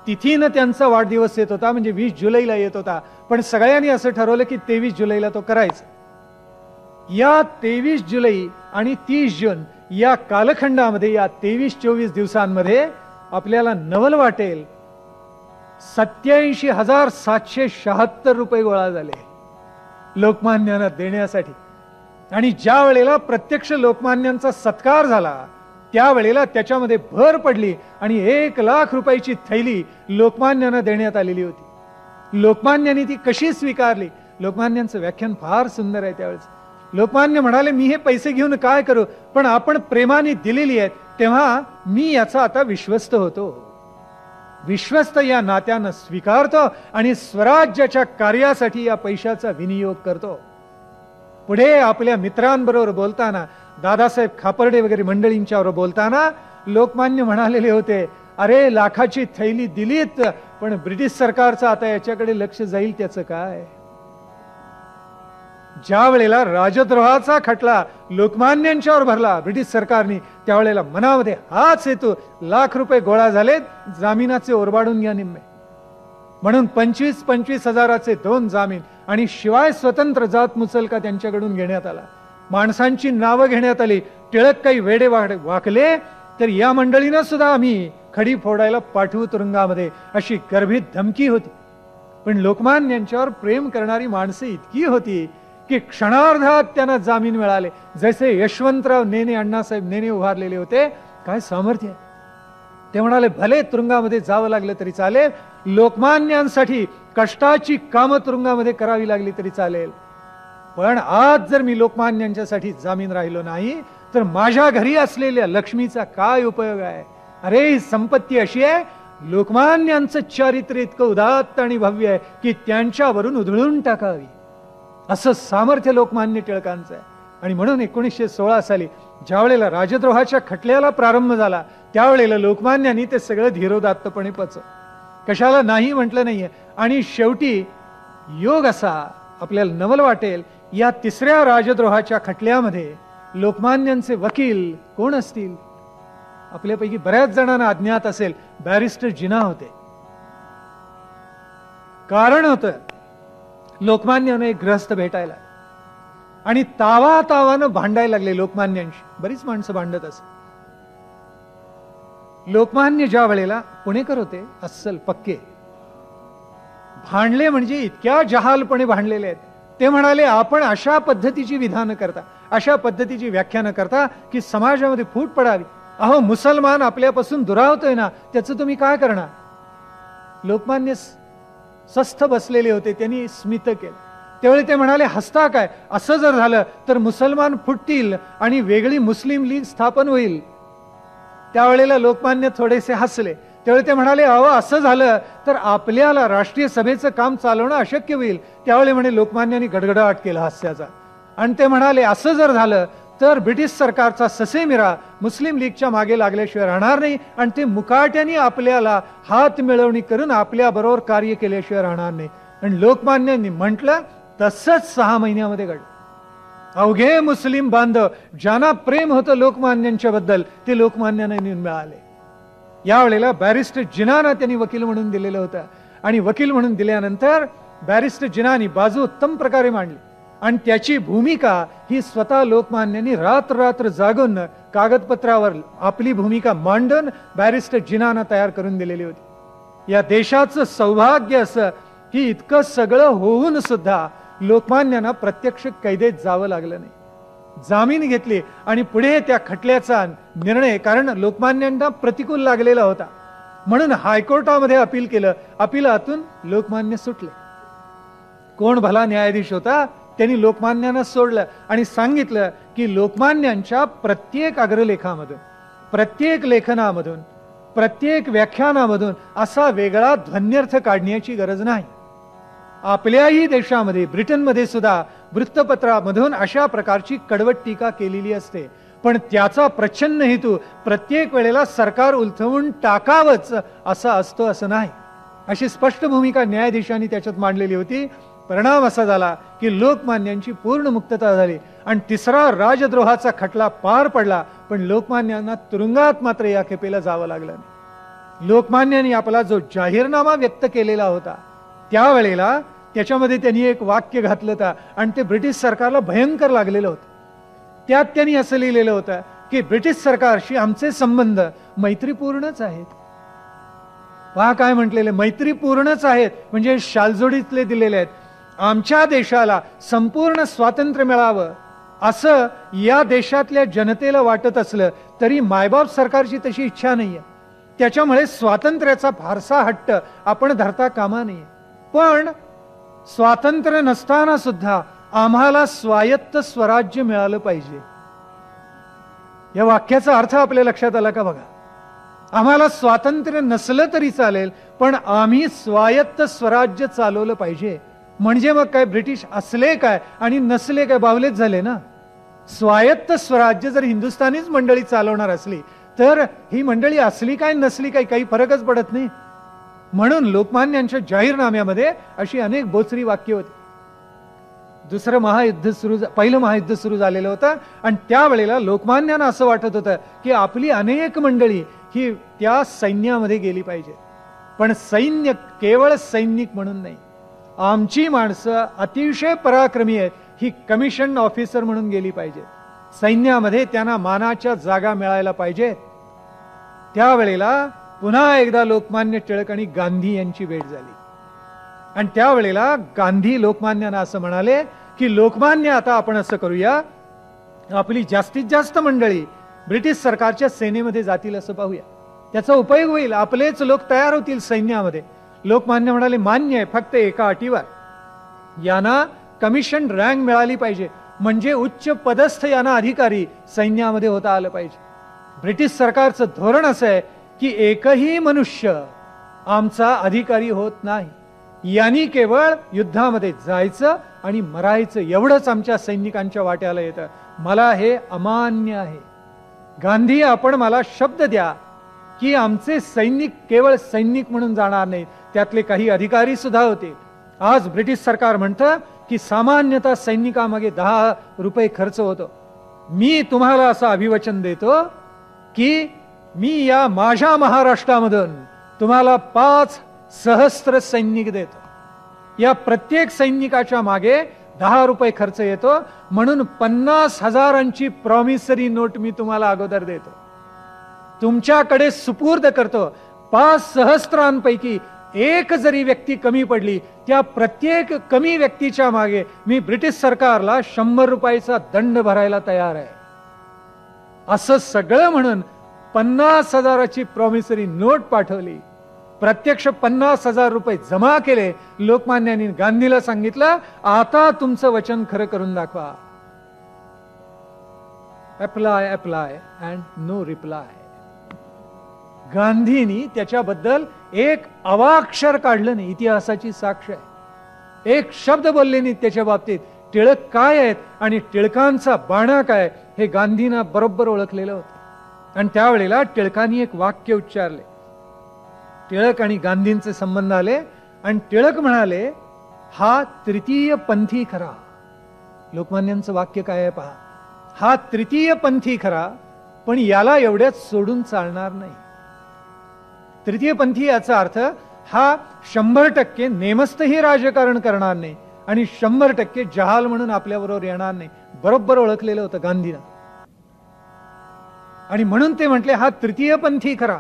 तिथीनं त्यांचा वाढदिवस येत होता, म्हणजे 20 जुलैला येत होता. पण सगळ्यांनी असं ठरवलं की 23 जुलैला तो करायचा. या 23 जुलै आणि 30 जून या कालखंडामध्ये, या 23-24 दिवसांमध्ये आपल्याला नवल वाटेल 87,776 रुपये गोळा झाले लोकमान्यांना देण्यासाठी. आणि ज्या वेळेला प्रत्यक्ष लोकमान्यांचा सत्कार झाला त्यावेळेला त्याच्यामध्ये भर पडली आणि 1,00,000 रुपयाची थैली लोकमान्यांना देण्यात आलेली होती. लोकमान्यांनी ती कशी स्वीकारली? लोकमान्यांचं व्याख्यान फार सुंदर आहे. त्यावेळेस लोकमान्य म्हणाले, मी हे पैसे घेऊन काय करू, पण आपण प्रेमाने दिलेली आहेत तेव्हा मी याचा आता विश्वस्त होतो. विश्वस्त या नात्यानं स्वीकारतो आणि स्वराज्याच्या कार्यासाठी या पैशाचा विनियोग करतो. पुढे आपल्या मित्रांबरोबर बोलताना, दादासाहेब खापर्डे वगैरे मंडळींच्यावर बोलताना लोकमान्य म्हणालेले होते, अरे लाखाची थैली दिलीत पण ब्रिटिश सरकारचं आता याच्याकडे लक्ष जाईल त्याचं काय. ज्या वेळेला राजद्रोहाचा खटला लोकमान्यांच्यावर भरला ब्रिटिश सरकारने त्यावेळेला मनामध्ये हाच हेतू, लाख रुपये गोळा झालेत, जामिनाचे ओरबाडून घ्या निम्मे. म्हणून 25-25 हजाराचे 2 जामीन आणि शिवाय स्वतंत्र जात मुचलका त्यांच्याकडून घेण्यात आला. माणसांची नावं घेण्यात आली. टिळक काही वेडे वाकले तर या मंडळीनं सुद्धा आम्ही खडी फोडायला पाठवू तुरुंगामध्ये, अशी गर्भित धमकी होती. पण लोकमान्यांच्यावर प्रेम करणारी माणसं इतकी होती की क्षणार्धात त्यांना जामीन मिळाले. जसे यशवंतराव नेने, अण्णासाहेब नेने उभारलेले होते. काय सामर्थ्य! ते म्हणाले, भले तुरुंगामध्ये जावं लागलं तरी चालेल, लोकमान्यांसाठी कष्टाची कामं तुरुंगामध्ये करावी लागली तरी चालेल, पण आज जर मी लोकमान्यांच्यासाठी जामीन राहिलो नाही तर माझ्या घरी असलेल्या लक्ष्मीचा काय उपयोग आहे. अरे ही संपत्ती अशी आहे, लोकमान्यांचं चारित्र्य इतकं उदात्त आणि भव्य आहे की त्यांच्यावरून उधळून टाकावी, असं सामर्थ्य लोकमान्य टिळकांचं आहे. आणि म्हणून 1916 साली ज्या वेळेला राजद्रोहाच्या खटल्याला प्रारंभ झाला त्यावेळेला लोकमान्यांनी ते सगळं धीरोदात्तपणे पचव, कशाला नाही म्हटलं नाहीये. आणि शेवटी योग असा आपल्याला नवल वाटेल, या 3ऱ्या राजद्रोहाच्या खटल्यामध्ये लोकमान्यांचे वकील कोण असतील? आपल्यापैकी बऱ्याच जणांना अज्ञात असेल, बॅरिस्टर जिना होते. कारण होतं, लोकमान्याने एक गृहस्थ भेटायला आणि तावानं भांडायला लागले लोकमान्यांशी. बरीच माणसं भांडत असत. लोकमान्य ज्या वेळेला पुणेकर होते, अस्सल पक्के, भांडले म्हणजे इतक्या जहालपणे भांडलेले आहेत. ते म्हणाले, आपण अशा पद्धतीची विधानं करता, अशा पद्धतीची व्याख्यानं करता की समाजामध्ये फूट पडावी. अहो मुसलमान आपल्यापासून दुरावतोय ना, त्याचं तुम्ही काय करणार? लोकमान्य स्वस्थ बसलेले होते, त्यांनी स्मित केलं. त्यावेळी ते म्हणाले, हसता काय? असं जर झालं तर मुसलमान फुटतील आणि वेगळी मुस्लिम लीग स्थापन होईल. त्यावेळेला लोकमान्य थोडेसे हसले. त्यावेळी ते म्हणाले, अहो असं झालं तर आपल्याला राष्ट्रीय सभेचं काम चालवणं अशक्य होईल. त्यावेळी म्हणे लोकमान्यांनी गडगडाट केला हास्याचा आणि ते म्हणाले, असं जर झालं तर ब्रिटिश सरकारचा ससेमिरा मुस्लिम लीगच्या मागे लागल्याशिवाय राहणार नाही आणि ते मुकाट्याने आपल्याला हात मिळवणी करून आपल्या बरोबर कार्य केल्याशिवाय राहणार नाही. आणि लोकमान्यांनी म्हटलं तसंच 6 महिन्यामध्ये घडलं. अवघे मुस्लिम बांधव ज्यांना प्रेम होतं लोकमान्यांच्या बद्दल ते लोकमान्यांना नेऊन मिळाले. यावेळेला बॅरिस्टर जिनाना त्यांनी वकील म्हणून दिलेलं होतं आणि वकील म्हणून दिल्यानंतर बॅरिस्टर जिनानी बाजू उत्तम प्रकारे मांडली आणि त्याची भूमिका ही स्वतः लोकमान्यांनी रात्र जागून कागदपत्रावर आपली भूमिका मांडून बॅरिस्टर जिनाना तयार करून दिलेली होती. या देशाचं सौभाग्य असं की इतकं सगळं होऊन सुद्धा लोकमान्यांना प्रत्यक्ष कैदेत जावं लागलं नाही. जामीन घेतली आणि पुढे त्या खटल्याचा निर्णय, कारण लोकमान्यांना प्रतिकूल लागलेला होता म्हणून हायकोर्टामध्ये अपील केलं. अपिलातून लोकमान्य सुटले. कोण भला न्यायाधीश होता, त्यांनी लोकमान्यांना सोडलं आणि सांगितलं की लोकमान्यांच्या प्रत्येक अग्रलेखामधून, प्रत्येक लेखनामधून, प्रत्येक व्याख्यानामधून असा वेगळा ध्वन्यर्थ काढण्याची गरज नाही. आपल्याही देशामध्ये, ब्रिटनमध्ये सुद्धा वृत्तपत्रामधून अशा प्रकारची कडवट टीका केलेली असते, पण त्याचा प्रच्छन्न हेतू प्रत्येक वेळेला सरकार उलथवून टाकावंच असा असतो असं नाही. अशी स्पष्ट भूमिका न्यायाधीशांनी त्याच्यात मांडलेली होती. परिणाम असा झाला की लोकमान्यांची पूर्ण मुक्तता झाली आणि तिसरा राजद्रोहाचा खटला पार पडला, पण लोकमान्यांना तुरुंगात मात्र या खेपेला जावं लागलं नाही. लोकमान्यांनी आपला जो जाहीरनामा व्यक्त केलेला होता त्यावेळेला त्याच्यामध्ये त्यांनी एक वाक्य घातलं होतं आणि ते ब्रिटिश सरकारला भयंकर लागलेलं होतं. त्यात त्यांनी असं लिहिलेलं होतं की ब्रिटिश सरकारशी आमचे संबंध मैत्रीपूर्णच आहेत. पहा काय म्हटलेले, मैत्रीपूर्णच आहेत, म्हणजे शालजोडीतले दिलेले आहेत. आमच्या देशाला संपूर्ण स्वातंत्र्य मिळावं असं या देशातल्या जनतेला वाटत असलं तरी मायबाप सरकारची तशी इच्छा नाहीये. त्याच्यामुळे स्वातंत्र्याचा फारसा हट्ट आपण धरता कामा नये. पण स्वातंत्र्य नसताना सुद्धा आम्हाला स्वायत्त स्वराज्य मिळालं पाहिजे. या वाक्याचा अर्थ आपल्या लक्षात आला का बघा. आम्हाला स्वातंत्र्य नसलं तरी चालेल, पण आम्ही स्वायत्त स्वराज्य चालवलं पाहिजे. म्हणजे मग काय, ब्रिटिश असले काय आणि नसले काय, बावलेच झाले ना. स्वायत्त स्वराज्य जर हिंदुस्थानीच मंडळी चालवणार असली तर ही मंडळी असली काय नसली काय काही फरकच पडत नाही. म्हणून लोकमान्यांच्या जाहीरनाम्यामध्ये अशी अनेक बोचरी वाक्य होती. दुसरं महायुद्ध पहिलं महायुद्ध सुरू झालेलं होतं आणि त्यावेळेला लोकमान्यांना असं वाटत होतं की आपली अनेक मंडळी ही त्या सैन्यामध्ये गेली पाहिजे. पण सैन्य केवळ सैनिक म्हणून नाही, आमची माणसं अतिशय पराक्रमी आहेत, ही कमिशन ऑफिसर म्हणून गेली पाहिजे. सैन्यामध्ये त्यांना मानाच्या जागा मिळायला पाहिजे. त्यावेळेला पुन्हा एकदा लोकमान्य टिळक आणि गांधी यांची भेट झाली आणि त्यावेळेला गांधी लोकमान्यांना असं म्हणाले की लोकमान्य, आता आपण असं करूया, आपली जास्तीत जास्त मंडळी ब्रिटिश सरकारच्या सेनेमध्ये जातील असं पाहूया, त्याचा उपयोग होईल, आपलेच लोक तयार होतील सैन्यामध्ये. लोकमान्य म्हणाले मान्य आहे, फक्त एका अटीवर, यांना कमिशन रँक मिळाली पाहिजे, म्हणजे उच्च पदस्थ यांना अधिकारी सैन्यामध्ये होता आलं पाहिजे. ब्रिटिश सरकारचं धोरण असं आहे की एकही मनुष्य आमचा अधिकारी होत नाही, यांनी केवळ युद्धामध्ये जायचं आणि मरायचं एवढंच आमच्या सैनिकांच्या वाट्याला येतं. मला हे अमान्य आहे. गांधी, आपण मला शब्द द्या की आमचे सैनिक केवळ सैनिक म्हणून जाणार नाहीत, त्यातले काही अधिकारी सुद्धा होते. आज ब्रिटिश सरकार म्हणतं की सामान्यतः सैनिकामागे 10 रुपये खर्च होतो. मी तुम्हाला असं अभिवचन देतो की मी या माझ्या महाराष्ट्रामधून तुम्हाला 5 सहस्त्र सैनिक देतो. या प्रत्येक सैनिकाच्या मागे 10 रुपये खर्च येतो, म्हणून 50,000ची प्रॉमिसरी नोट मी तुम्हाला अगोदर देतो, तुमच्याकडे सुपूर्द करतो. 5 सहस्त्रांपैकी एक जरी व्यक्ती कमी पडली, त्या प्रत्येक कमी व्यक्तीच्या मागे मी ब्रिटिश सरकारला 100 रुपयाचा दंड भरायला तयार आहे. असं सगळं म्हणून 50,000ची प्रॉमिसरी नोट पाठवली. प्रत्यक्ष 50,000 रुपये जमा केले. लोकमान्यांनी गांधीला सांगितलं, आता तुमचं वचन खरं करून दाखवा. Apply apply and no reply. गांधींनी त्याच्याबद्दल एक अवाक्षर काढलं नाही. इतिहासाची साक्ष आहे. एक शब्द बोलले नाही त्याच्या बाबतीत. टिळक काय आहेत आणि टिळकांचा बाणा काय हे गांधींना बरोबर ओळखलेलं होतं. आणि त्यावेळेला टिळकांनी एक वाक्य उच्चारले. टिळक आणि गांधींचे संबंध आले आणि टिळक म्हणाले, हा तृतीय पंथी खरा. लोकमान्यांचं वाक्य काय आहे पहा, हा तृतीय पंथी खरा, पण याला एवढ्यात सोडून चालणार नाही. तृतीय पंथी याचा अर्थ हा 100% नेमस्तही राजकारण करणार नाही, आणि 100% जहाल म्हणून आपल्याबरोबर येणार नाही, बरोबर ओळखलेलं होतं गांधींना. आणि म्हणून ते म्हटले हा तृतीयपंथी खरा,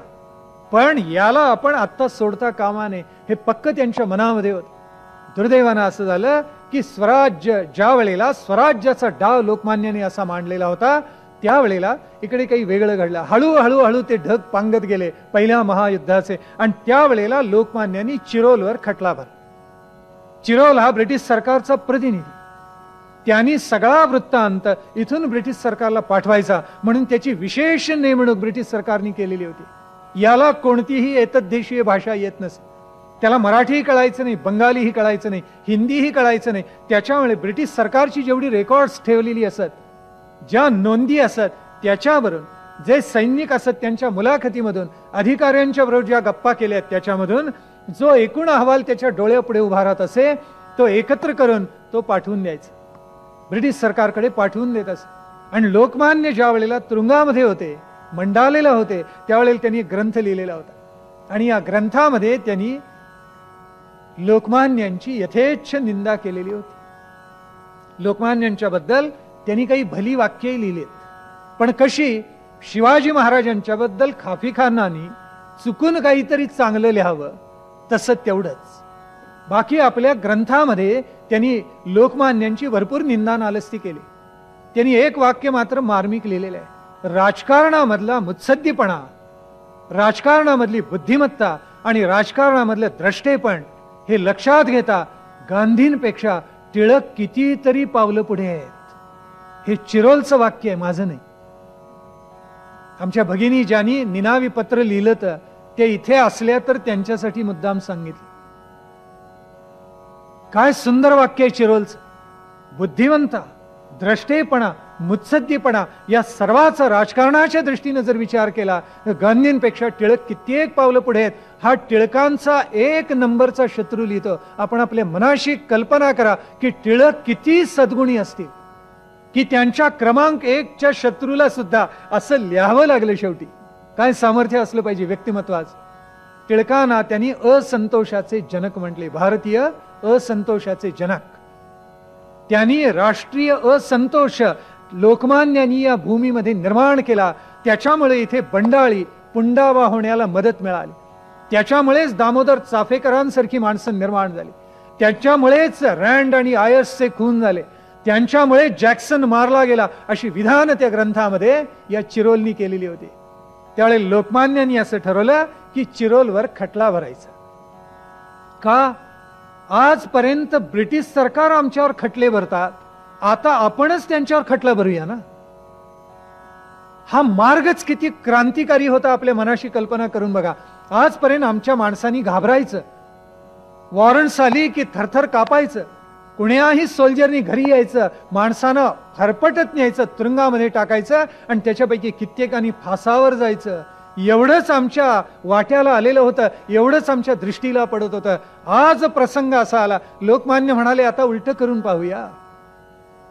पण याला आपण आत्ता सोडता कामा नये, हे पक्क त्यांच्या मनामध्ये होत. दुर्दैवानं असं झालं की स्वराज्य ज्या वेळेला स्वराज्याचा डाव लोकमान्याने असा मांडलेला होता, त्यावेळेला इकडे काही वेगळं घडलं. हळूहळू हळू ते ढग पांगत गेले पहिल्या महायुद्धाचे, आणि त्यावेळेला लोकमान्यांनी चिरोलवर खटला भरला. चिरोल हा ब्रिटिश सरकारचा प्रतिनिधी, त्यांनी सगळा वृत्तांत इथून ब्रिटिश सरकारला पाठवायचा म्हणून त्याची विशेष नेमणूक ब्रिटिश सरकारने केलेली होती. याला कोणतीही एतद्देशीय भाषा येत नसे, त्याला मराठीही कळायचं नाही, बंगालीही कळायचं नाही, हिंदीही कळायचं नाही. त्याच्यामुळे ब्रिटिश सरकारची जेवढी रेकॉर्ड्स ठेवलेली असत, ज्या नोंदी असत, त्याच्यावरून जे सैनिक असत त्यांच्या मुलाखतीमधून, अधिकाऱ्यांच्या बरोबर ज्या गप्पा केल्या त्याच्यामधून जो एकूण अहवाल त्याच्या डोळ्यापुढे उभा राहत असे, तो एकत्र करून तो पाठवून द्यायचा, ब्रिटिश सरकारकडे पाठवून देत असे. आणि लोकमान्य ज्या वेळेला तुरुंगामध्ये होते, मंडालेला होते, त्यावेळेला त्यांनी ग्रंथ लिहिलेला होता, आणि या ग्रंथामध्ये त्यांनी लोकमान्यांची यथेच्छ निंदा केलेली होती. लोकमान्यांच्या बद्दल त्यांनी काही भली वाक्यही लिहिलेत, पण कशी? शिवाजी महाराजांच्या बद्दल खाफीखानाने चुकून काहीतरी चांगलं लिहावं तसं तेवढंच. बाकी आपल्या ग्रंथामध्ये त्यांनी लोकमान्यांची भरपूर निंदा नालस्ती केली. त्यांनी एक वाक्य मात्र मार्मिक लिहिलेलं आहे: राजकारणामधला मुत्सद्दीपणा, राजकारणामधली बुद्धिमत्ता आणि राजकारणामधलं द्रष्टेपण हे लक्षात घेता गांधींपेक्षा टिळक कितीतरी पावलं पुढे आहेत. हे चिरोलचं वाक्य आहे, माझं नाही. आमच्या भगिनी ज्यांनी निनावी पत्र लिहिलं तर ते इथे असल्या तर त्यांच्यासाठी मुद्दाम सांगितलं. काय सुंदर वाक्य आहे चिरोलचं. बुद्धिवंता, द्रष्टेपणा, मुत्सद्दीपणा या सर्वाचा राजकारणाच्या दृष्टीने जर विचार केला तर गांधींपेक्षा टिळक कित्येक पावलं पुढे आहेत. हा टिळकांचा 1 नंबरचा शत्रू लिहितो. आपण आपल्या मनाशी कल्पना करा की टिळक किती सद्गुणी असतील की त्यांच्या क्रमांक 1च्या शत्रूला सुद्धा असं लिहावं लागलं. शेवटी काय सामर्थ्य असलं पाहिजे व्यक्तिमत्वाचं. टिळकांना त्यांनी असंतोषाचे जनक म्हटले, भारतीय असंतोषाचे जनक. त्यांनी राष्ट्रीय असंतोष लोकमान्यांनी या भूमीमध्ये निर्माण केला. त्याच्यामुळे इथे बंडाळी पुंडावा होण्याला मदत मिळाली. त्याच्यामुळेच दामोदर चाफेकरांसारखी माणसं निर्माण झाली. त्याच्यामुळेच रँड आणि आयसचे खून झाले. त्यांच्यामुळे जॅक्सन मारला गेला. अशी विधान त्या ग्रंथामध्ये या चिरोलनी केलेली होती. त्यावेळी लोकमान्यांनी असं ठरवलं की चिरोलवर खटला भरायचा. का? आजपर्यंत ब्रिटिश सरकार आमच्यावर खटले भरतात, आता आपणच त्यांच्यावर खटला भरूया ना. हा मार्गच किती क्रांतिकारी होता आपल्या मनाशी कल्पना करून बघा. आजपर्यंत आमच्या माणसांनी घाबरायचं, वॉरंट्स आली की थरथर कापायचं, कुण्याही सोल्जरनी घरी यायचं, माणसानं फरफटत न्यायचं, तुरुंगामध्ये टाकायचं आणि त्याच्यापैकी कित्येकांनी फासावर जायचं. एवढंच आमच्या वाट्याला आलेलं होतं, एवढंच आमच्या दृष्टीला पडत होतं. आज प्रसंग असा आला, लोकमान्य म्हणाले आता उलट करून पाहूया.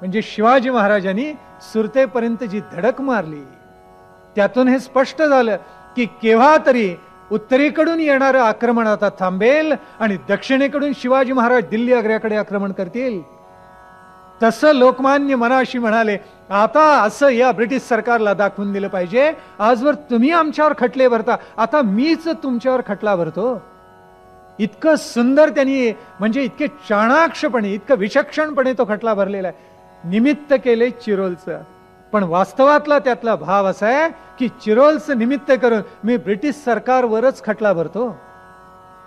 म्हणजे शिवाजी महाराजांनी सुरतेपर्यंत जी धडक मारली त्यातून हे स्पष्ट झालं की केव्हा तरी उत्तरेकडून येणारं आक्रमण आता थांबेल आणि दक्षिणेकडून शिवाजी महाराज दिल्ली आग्र्याकडे आक्रमण करतील. तसं लोकमान्य मनाशी म्हणाले आता असं या ब्रिटिश सरकारला दाखवून दिलं पाहिजे, आजवर तुम्ही आमच्यावर खटले भरता, आता मीच तुमच्यावर खटला भरतो. इतकं सुंदर त्यांनी, म्हणजे इतके चाणाक्षपणे, इतकं विचक्षणपणे तो खटला भरलेला आहे. निमित्त केले चिरोलचं, पण वास्तवातला त्यातला भाव असा आहे की चिरोलचं निमित्त करून मी ब्रिटिश सरकारवरच खटला भरतो.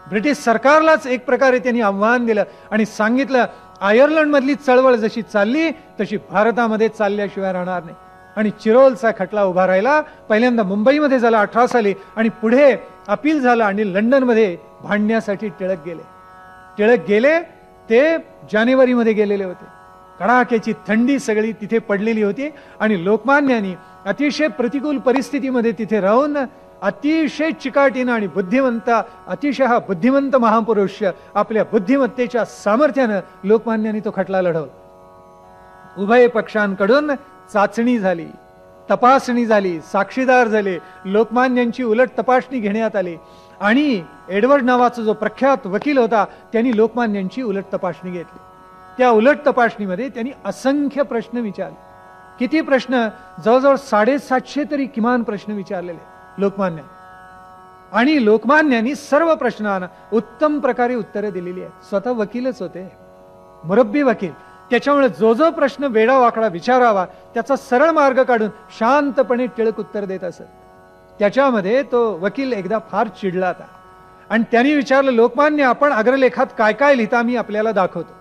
ब्रिटिश सरकारलाच एक प्रकारे त्यांनी आव्हान दिलं आणि सांगितलं आयर्लंड मधली चळवळ जशी चालली तशी भारतामध्ये चालल्याशिवाय राहणार नाही. आणि चिरोलचा खटला उभा राहिला. पहिल्यांदा मुंबईमध्ये झाला 18 साली आणि पुढे अपील झालं आणि लंडनमध्ये भांडण्यासाठी टिळक गेले. ते जानेवारीमध्ये गेलेले होते. कडाक्याची थंडी सगळी तिथे पडलेली होती आणि लोकमान्यांनी अतिशय प्रतिकूल परिस्थितीमध्ये तिथे राहून अतिशय चिकाटीनं आणि अतिशय हा बुद्धिमंत महापुरुष आपल्या बुद्धिमत्तेच्या सामर्थ्यानं लोकमान्यांनी तो खटला लढवला. उभय पक्षांकडून चाचणी झाली, तपासणी झाली, साक्षीदार झाले, लोकमान्यांची उलट तपासणी घेण्यात आली आणि एडवर्ड नावाचा जो प्रख्यात वकील होता त्यांनी लोकमान्यांची उलट तपासणी घेतली. त्या उलट तपासणीमध्ये त्यांनी असंख्य प्रश्न विचारले. किती प्रश्न? जवळजवळ 750 तरी किमान प्रश्न विचारलेले लोकमान्य. आणि लोकमान्यांनी सर्व प्रश्नांना उत्तम प्रकारे उत्तरे दिलेली आहेत. स्वतः वकीलच होते, मुरब्बी वकील. त्याच्यामुळे जो जो प्रश्न वेडा वाकडा विचारावा त्याचा सरळ मार्ग काढून शांतपणे टिळक उत्तर देत असत. त्याच्यामध्ये तो वकील एकदा फार चिडला होता आणि त्यांनी विचारलं, लोकमान्य आपण अग्रलेखात काय काय लिहिता मी आपल्याला दाखवतो.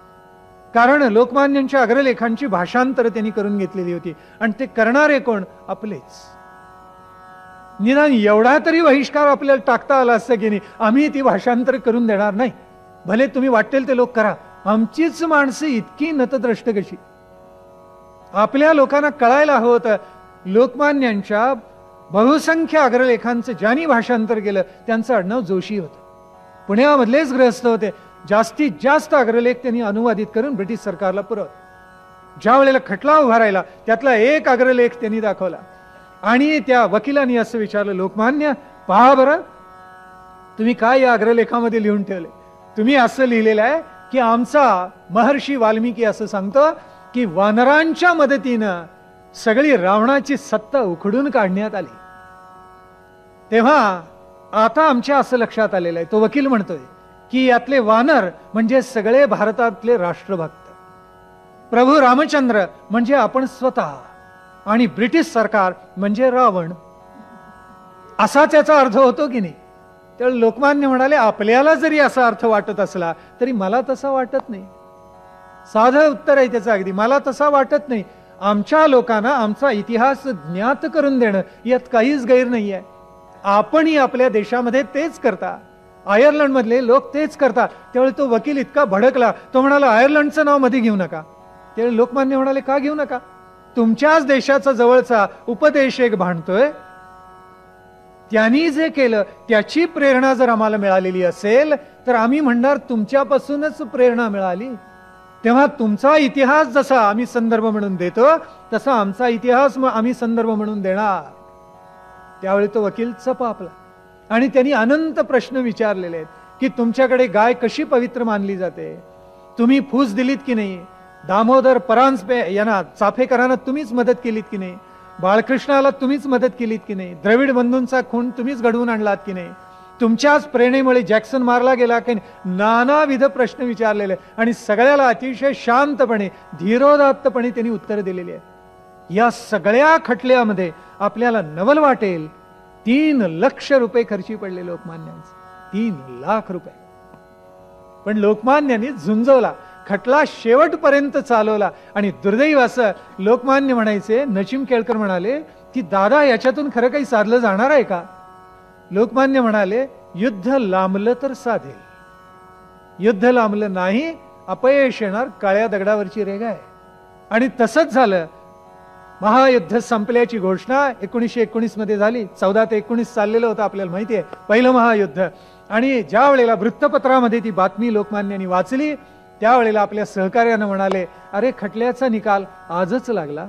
कारण लोकमान्यांच्या अग्रलेखांची भाषांतर त्यांनी करून घेतलेली होती आणि ते करणारे कोण? आपलेच. निदान एवढा तरी बहिष्कार आपल्याला टाकता आला असतं की नाही, आम्ही ती भाषांतर करून देणार नाही, भले तुम्ही वाटेल ते लोक करा. आमचीच माणसं इतकी नतद्रष्ट कशी? आपल्या लोकांना कळायला हवं होतं लोकमान्यांच्या बहुसंख्य अग्रलेखांचं ज्यांनी भाषांतर केलं त्यांचं आडनाव जोशी होतं. पुण्यामधलेच गृहस्थ होते. जास्तीत जास्त अग्रलेख त्यांनी अनुवादित करून ब्रिटिश सरकारला पुरवले. ज्या वेळेला खटला उभा राहिला त्यातला एक अग्रलेख त्यांनी दाखवला आणि त्या वकिलांनी असं विचारलं, लोकमान्य पहा बरं, तुम्ही काय या अग्रलेखामध्ये लिहून ठेवले? तुम्ही असं लिहिलेलं आहे की आमचा महर्षी वाल्मिकी असं सांगतो की वानरांच्या मदतीनं सगळी रावणाची सत्ता उखडून काढण्यात आली. तेव्हा आता आमच्या असं लक्षात आलेलं आहे, तो वकील म्हणतोय की यातले वानर म्हणजे सगळे भारतातले राष्ट्रभक्त, प्रभू रामचंद्र म्हणजे आपण स्वतः आणि ब्रिटिश सरकार म्हणजे रावण, असा त्याचा अर्थ होतो की नाही. त्यावेळी लोकमान्य म्हणाले, आपल्याला जरी असा अर्थ वाटत असला तरी मला तसा वाटत नाही. साधं उत्तर आहे त्याचं अगदी, मला तसा वाटत नाही. आमच्या लोकांना आमचा इतिहास ज्ञात करून देणं यात काहीच गैर नाही आहे. आपणही आपल्या देशामध्ये तेच करता, आयर्लंड मधले लोक तेच करतात. त्यावेळी तो वकील इतका भडकला, तो म्हणाला आयर्लंडचं नाव मध्ये घेऊ नका. त्यावेळी लोकमान्य म्हणाले, का घेऊ नका? तुमच्याच देशाचा जवळचा उपदेश एक भांडतोय, त्यांनी जे केलं त्याची प्रेरणा जर आम्हाला मिळालेली असेल तर आम्ही म्हणणार तुमच्यापासूनच प्रेरणा मिळाली. तेव्हा तुमचा इतिहास जसा आम्ही संदर्भ म्हणून देतो तसा आमचा इतिहास आम्ही संदर्भ म्हणून देणार. त्यावेळी तो वकील चपापला आणि त्यांनी अनंत प्रश्न विचारलेले आहेत की तुमच्याकडे गाय कशी पवित्र मानली जाते, तुम्ही फूस दिलीत की नाही, दामोदर परांजपे यांना चाफेकरांना तुम्हीच मदत केलीत की नाही, बाळकृष्णाला तुम्हीच मदत केलीत की नाही, द्रविड बंधूंचा खून तुम्हीच घडवून आणलात की नाही, तुमच्याच प्रेरणेमुळे जॅक्सन मारला गेला की नानाविध प्रश्न विचारलेले आणि सगळ्याला अतिशय शांतपणे धीरोदात्तपणे त्यांनी उत्तर दिलेली आहे. या सगळ्या खटल्यामध्ये आपल्याला नवल वाटेल 3 लाख रुपये खर्ची पडले लोकमान्यांचे, 3 लाख रुपये. पण लोकमान्यांनी झुंजवला, खटला शेवटपर्यंत चालवला आणि दुर्दैव असं लोकमान्य म्हणायचे, नचिम केळकर म्हणाले की दादा याच्यातून खरं काही साधलं जाणार आहे का? लोकमान्य म्हणाले, युद्ध लांबलं तर साधेल, युद्ध लांबलं नाही अपयश येणार काळ्या दगडावरची रेघ आहे. आणि तसंच झालं. महायुद्ध संपल्याची घोषणा 1919 मध्ये झाली. 14 ते 19 चाललेलं होतं, आपल्याला माहिती आहे, पहिलं महायुद्ध. आणि ज्या वेळेला वृत्तपत्रामध्ये ती बातमी लोकमान्यांनी वाचली त्यावेळेला आपल्या सहकार्यानं म्हणाले, अरे खटल्याचा निकाल आजच लागला,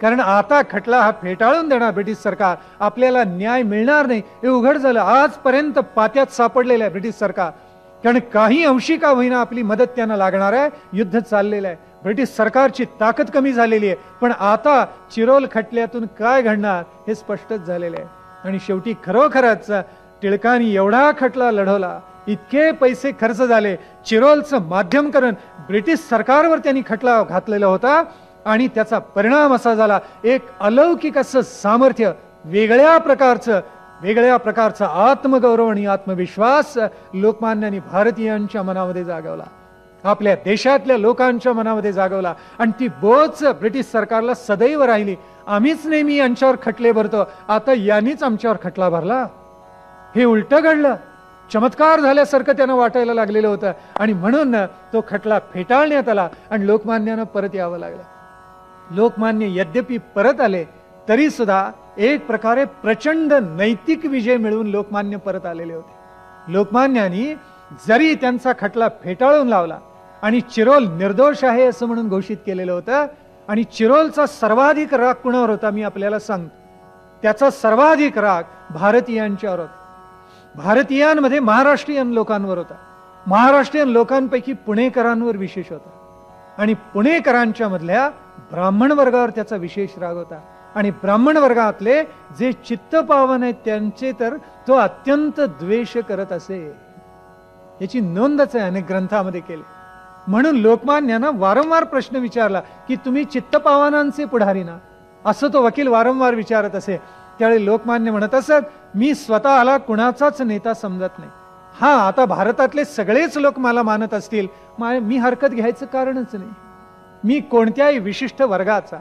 कारण आता खटला हा फेटाळून देणार ब्रिटिश सरकार, आपल्याला न्याय मिळणार नाही हे उघड झालं. आजपर्यंत पात्यात सापडलेलं आहे ब्रिटिश सरकार, कारण काही अंशी का होईना आपली मदत त्यांना लागणार आहे. युद्ध चाललेलं आहे, ब्रिटिश सरकारची ताकद कमी झालेली आहे. पण आता चिरोल खटल्यातून काय घडणार हे स्पष्टच झालेलं आहे. आणि शेवटी खरोखरच टिळकांनी एवढा खटला लढवला, इतके पैसे खर्च झाले, चिरोलचं माध्यम करून ब्रिटिश सरकारवर त्यांनी खटला घातलेला होता आणि त्याचा परिणाम असा झाला, एक अलौकिक असं सामर्थ्य, वेगळ्या प्रकारचा आत्मगौरव आणि आत्मविश्वास लोकमान्यांनी भारतीयांच्या मनामध्ये जागवला, आपल्या देशातल्या लोकांच्या मनामध्ये जागवला. आणि ती बोच ब्रिटिश सरकारला सदैव राहिली. आम्हीच नेहमी यांच्यावर खटले भरतो, आता यांनीच आमच्यावर खटला भरला, हे उलटं घडलं, चमत्कार झाल्यासारखं त्यांना वाटायला लागलेलं होतं. आणि म्हणून तो खटला फेटाळण्यात आला आणि लोकमान्यांना परत यावं लागलं. लोकमान्य यद्यपि परत आले तरी सुद्धा एक प्रकारे प्रचंड नैतिक विजय मिळवून लोकमान्य परत आलेले होते. लोकमान्यांनी जरी त्यांचा खटला फेटाळून लावला आणि चिरोल निर्दोष आहे असं म्हणून घोषित केलेलं होतं, आणि चिरोलचा सर्वाधिक राग कुणावर होता मी आपल्याला सांगतो. त्याचा सर्वाधिक राग भारतीयांच्यावर होता. भारतीयांमध्ये महाराष्ट्रीयन लोकांवर होता. महाराष्ट्रीयन लोकांपैकी पुणेकरांवर विशेष होता. आणि पुणेकरांच्या मधल्या ब्राह्मण वर्गावर त्याचा विशेष राग होता. आणि ब्राह्मण वर्गातले जे चित्तपावन आहेत त्यांचे तर तो अत्यंत द्वेष करत असे. याची नोंदच आहे अनेक ग्रंथामध्ये केली. म्हणून लोकमान्यांना वारंवार प्रश्न विचारला की तुम्ही चित्तपावनांचे पुढारी ना, असं तो वकील वारंवार विचारत असे. त्यावेळी लोकमान्य म्हणत असत मी स्वतःला कुणाचाच नेता समजत नाही. हा, आता भारतातले सगळेच लोक मला मानत असतील, मी हरकत घ्यायचं कारणच नाही. मी कोणत्याही विशिष्ट वर्गाचा,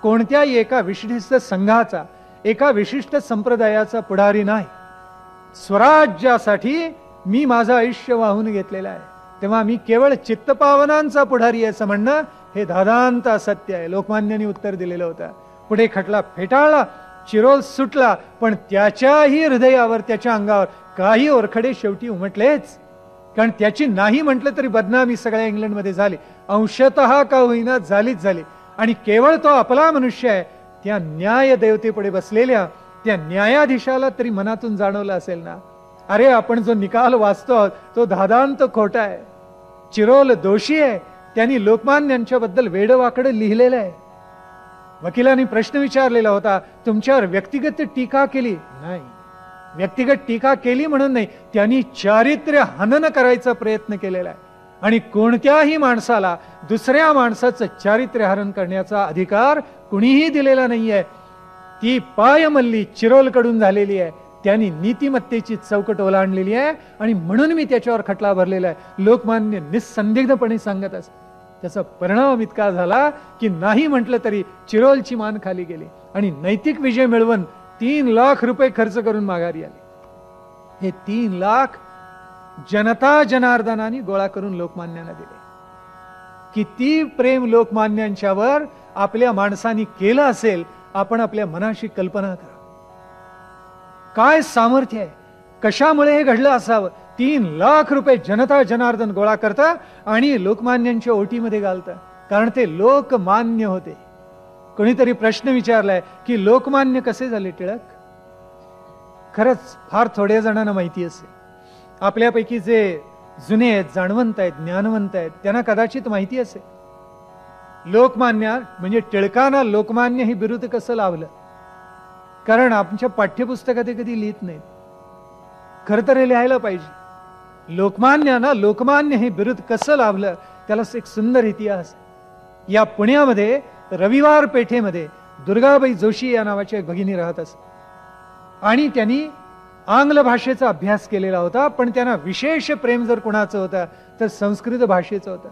कोणत्याही एका विशिष्ट संघाचा, एका विशिष्ट संप्रदायाचा पुढारी नाही. स्वराज्यासाठी मी माझं आयुष्य वाहून घेतलेलं आहे, तेव्हा मी केवळ चित्तपावनांचा पुढारी आहे असं म्हणणं हे दादांत असत्य आहे. लोकमान्यांनी उत्तर दिलेलं होतं. पुढे खटला फेटाळला, चिरोल सुटला, पण त्याच्याही हृदयावर, त्याच्या अंगावर काही ओरखडे शेवटी उमटलेच. कारण त्याची नाही म्हटलं तरी बदनामी सगळ्या इंग्लंडमध्ये झाली, अंशतः का होईना झालीच झाली. आणि केवळ तो आपला मनुष्य आहे, त्या न्याय देवतेपुढे बसलेल्या त्या न्यायाधीशाला तरी मनातून जाणवलं असेल ना, अरे आपण जो निकाल वाचतो आहोत तो दादांत खोटा आहे. चिरोल दोषी आहे, त्यांनी लोकमान्यांच्याबद्दल वेडवाकडं लिहिलेलं आहे. वकिलांनी प्रश्न विचारलेला होता, तुमच्यावर व्यक्तिगत टीका केली नाही, व्यक्तिगत टीका केली म्हणून नाही, त्यांनी चारित्र्य हनन करायचा प्रयत्न केलेला आहे. आणि कोणत्याही माणसाला दुसऱ्या माणसाचं चारित्र्य हरण करण्याचा अधिकार कुणीही दिलेला नाहीये. ती पायमल्ली चिरोलकडून झालेली आहे. त्यांनी नीतिमत्तेची चौकट ओलांडलेली आहे आणि म्हणून मी त्याच्यावर खटला भरलेला आहे. लोकमान्य निसंदिग्धपणे सांगत असत. त्याचा परिणाम इतका झाला की नाही म्हटलं तरी चिरोलची मान खाली गेली आणि नैतिक विजय मिळवून 3 लाख रुपये खर्च करून माघारी आले. हे 3 लाख जनता जनार्दनाने गोळा करून लोकमान्यांना दिले. किती प्रेम लोकमान्यांच्यावर आपल्या माणसांनी केलं असेल, आपण आपल्या मनाशी कल्पना करा. काय सामर्थ्य आहे, कशामुळे हे घडलं असावं. 3 लाख रुपये जनता जनार्दन गोळा करता आणि लोकमान्यांच्या ओटीमध्ये घालता, कारण ते लोकमान्य होते. कोणीतरी प्रश्न विचारलाय की लोकमान्य कसे झाले टिळक. खरंच फार थोड्या जणांना माहिती असेल. आपल्यापैकी जे जुने आहेत, जाणवंत आहेत, ज्ञानवंत आहेत, त्यांना कदाचित माहिती असेल लोकमान्य म्हणजे टिळकांना लोकमान्य हे बिरुद कसं लावलं. कारण आमच्या पाठ्यपुस्तकात ते कधी लिहित नाहीत. खरं तर हे लिहायला पाहिजे. लोकमान्यांना लोकमान्य हे बिरुद कसं लावलं त्याला एक सुंदर इतिहास. या पुण्यामध्ये रविवार पेठेमध्ये दुर्गाबाई जोशी या नावाच्या एक भगिनी राहत असत आणि त्यांनी आंग्ल भाषेचा अभ्यास केलेला होता, पण त्यांना विशेष प्रेम जर कोणाचं होतं तर संस्कृत भाषेचं होतं.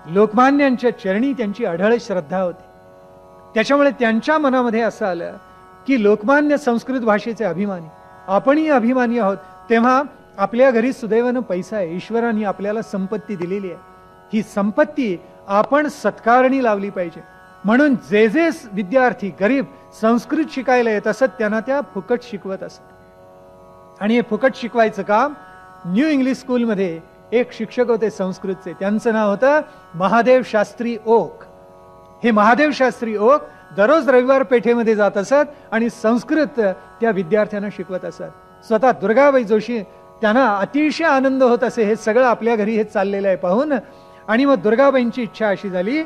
लोकमान्यांच्या चरणी त्यांची अढळ श्रद्धा होती. त्याच्यामुळे त्यांच्या मनामध्ये असं आलं की लोकमान्य संस्कृत भाषेचे अभिमानी, आपणही अभिमानी आहोत. तेव्हा आपल्या घरी सुदैवानं पैसा आहे, ईश्वराने आपल्याला संपत्ती दिलेली आहे. ही संपत्ती आपण सत्कारणी लावली पाहिजे. म्हणून जे जे विद्यार्थी गरीब संस्कृत शिकायला येत असत त्यांना त्या फुकट शिकवत असत. आणि हे फुकट शिकवायचं काम न्यू इंग्लिश स्कूलमध्ये एक शिक्षक होते संस्कृतचे, त्यांचं नाव होतं महादेव शास्त्री ओक. हे महादेव शास्त्री ओक दररोज रविवार पेठेमध्ये जात असत आणि संस्कृत त्या विद्यार्थ्यांना शिकवत असत. स्वतः दुर्गाबाई जोशी त्यांना अतिशय आनंद होत असे हे सगळं आपल्या घरी हे चाललेलं आहे पाहून. आणि मग दुर्गाबाईंची इच्छा अशी झाली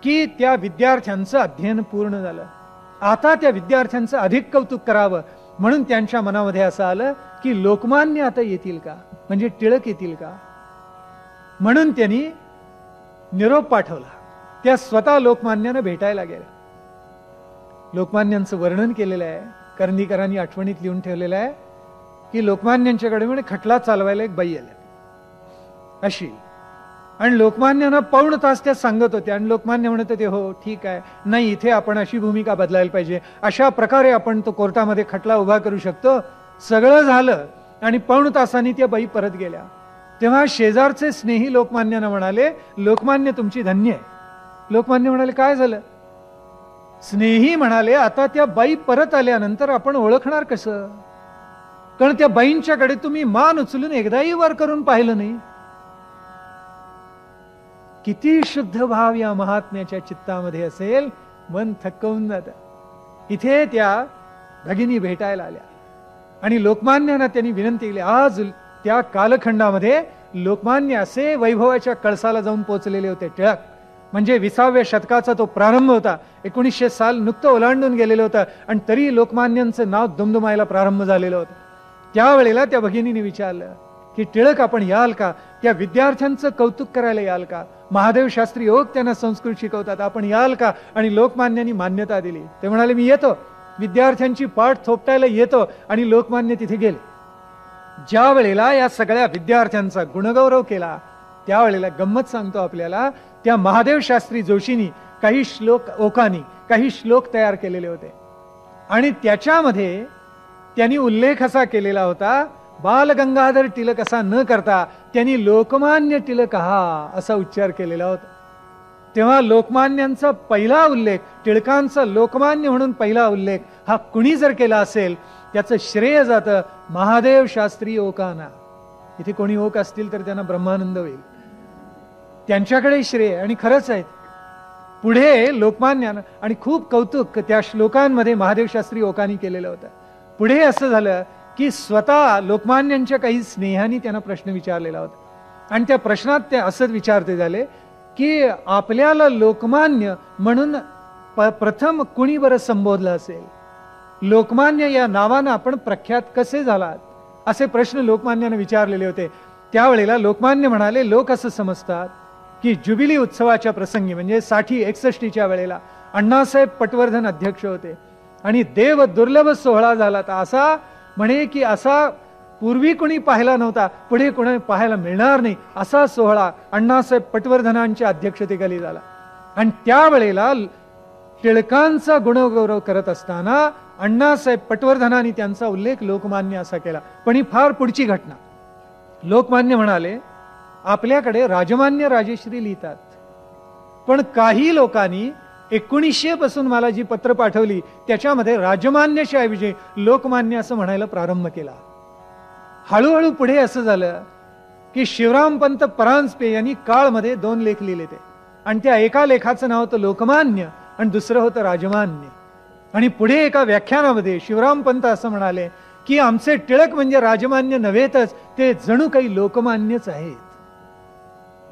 की त्या विद्यार्थ्यांचं अध्ययन पूर्ण झालं, आता त्या विद्यार्थ्यांचं अधिक कौतुक करावं. म्हणून त्यांच्या मनामध्ये असं आलं की लोकमान्य आता येतील का, म्हणजे टिळक येतील का. म्हणून त्यांनी निरोप पाठवला. त्या स्वतः लोकमान्यांना भेटायला गेल्या. लोकमान्यांचं वर्णन केलेलं आहे, करंदीकरांनी आठवणीत लिहून ठेवलेलं आहे की लोकमान्यांच्याकडे म्हणे खटला चालवायला एक बाई आली अशी, आणि लोकमान्यांना पाऊण तास त्या सांगत होत्या आणि लोकमान्य म्हणत होते हो ठीक आहे, नाही इथे आपण अशी भूमिका बदलायला पाहिजे, अशा प्रकारे आपण तो कोर्टामध्ये खटला उभा करू शकतो. सगळं झालं आणि पाऊण तासांनी त्या बाई परत गेल्या. तेव्हा शेजारचे स्नेही लोकमान्यांना म्हणाले लोकमान्य तुमची धन्य आहे. लोकमान्य म्हणाले काय झालं. स्नेही म्हणाले आता त्या बाई परत आल्यानंतर आपण ओळखणार कसं, कारण त्या बाईंच्याकडे तुम्ही मान उचलून एकदाही वर करून पाहिलं नाही. किती शुद्ध भाव या महात्म्याच्या चित्तामध्ये असेल, मन थक्कवून जातं. इथे त्या भगिनी भेटायला आल्या आणि लोकमान्यांना त्यांनी विनंती केली. आज त्या कालखंडामध्ये लोकमान्य असे वैभवाच्या कळसाला जाऊन पोहोचलेले होते टिळक, म्हणजे 20व्या शतकाचा तो प्रारंभ होता. 1900 साल नुकतं ओलांडून गेलेलं होतं आणि तरी लोकमान्यांचं नाव दुमदुमायला प्रारंभ झालेलं होतं. त्यावेळेला त्या भगिनीने विचारलं की टिळक आपण याल का, त्या विद्यार्थ्यांचं कौतुक करायला याल का, महादेव शास्त्री योग त्यांना संस्कृत शिकवतात, आपण याल का? आणि लोकमान्यांनी मान्यता दिली. ते म्हणाले मी येतो, विद्यार्थ्यांची पाठ थोपटायला येतो. आणि लोकमान्य तिथे गेले. ज्या वेळेला या सगळ्या विद्यार्थ्यांचा गुणगौरव केला त्यावेळेला गंमत सांगतो आपल्याला, त्या महादेव शास्त्री जोशींनी काही श्लोक ओकानी काही श्लोक तयार केलेले होते आणि त्याच्यामध्ये त्यांनी उल्लेख असा केलेला होता, बाल गंगाधर टिळक असा न करता त्यांनी लोकमान्य टिळक हा असा उच्चार केलेला होता. तेव्हा लोकमान्यांचा पहिला उल्लेख, टिळकांचा लोकमान्य म्हणून पहिला उल्लेख हा कुणी जर केला असेल त्याचं श्रेय जातं महादेव शास्त्री ओकांना. इथे कोणी ओक असतील तर त्यांना ब्रह्मानंद होईल, त्यांच्याकडे श्रेय. आणि खरंच आहे, पुढे लोकमान्यानं आणि खूप कौतुक त्या श्लोकांमध्ये महादेव शास्त्री ओकांनी केलेलं होतं. पुढे असं झालं की स्वतः लोकमान्यांच्या काही स्नेहानी त्यांना प्रश्न विचारलेला होता आणि त्या प्रश्नात ते असंच विचारते झाले की आपल्याला लोकमान्य म्हणून प्रथम कुणी बरं संबोधलं असेल, लोकमान्य या नावानं आपण प्रख्यात कसे झालात, असे प्रश्न लोकमान्याने विचारलेले होते. त्यावेळेला लोकमान्य म्हणाले, लोक असं समजतात की जुबिली उत्सवाच्या प्रसंगी म्हणजे 60-61च्या वेळेला अण्णासाहेब पटवर्धन अध्यक्ष होते आणि देव दुर्लभ सोहळा झाला. तर असा म्हणे की असा पूर्वी कोणी पाहिला नव्हता, पुढे कोणी पाहायला मिळणार नाही, असा सोहळा अण्णासाहेब पटवर्धनांच्या अध्यक्षतेखाली झाला. आणि त्यावेळेला टिळकांचा गुणगौरव करत असताना अण्णासाहेब पटवर्धनांनी त्यांचा उल्लेख लोकमान्य असा केला. पण ही फार पुढची घटना. लोकमान्य म्हणाले, आपल्याकडे राजमान्य राजेश्री लिहितात, पण काही लोकांनी 1900 पासून मला जी पत्र पाठवली त्याच्यामध्ये राजमान्यच्या ऐवजी लोकमान्य असं म्हणायला प्रारंभ केला. हळूहळू पुढे असं झालं की शिवरामपंत परांजपे यांनी काळमध्ये 2 लेख लिहिले ते, आणि त्या एका लेखाचं नाव होतं लोकमान्य आणि दुसरं होतं राजमान्य. आणि पुढे एका व्याख्यानामध्ये शिवरामपंत असं म्हणाले की आमचे टिळक म्हणजे राजमान्य नव्हेतच, ते जणू काही लोकमान्यच आहेत.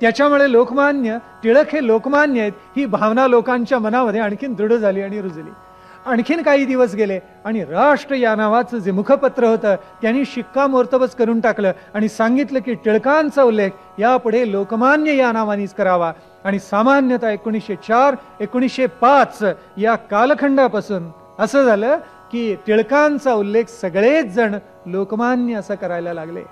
त्याच्यामुळे लोकमान्य टिळक हे लोकमान्य आहेत ही भावना लोकांच्या मनामध्ये आणखीन दृढ झाली आणि रुजली. आणखीन काही दिवस गेले आणि राष्ट्र या नावाचं जे मुखपत्र होतं त्यांनी शिक्कामोर्तबच करून टाकलं आणि सांगितलं की टिळकांचा उल्लेख यापुढे लोकमान्य या नावानेच करावा. आणि सामान्यतः 1904-1905 या कालखंडापासून असं झालं की टिळकांचा उल्लेख सगळेच जण लोकमान्य असं करायला लागले.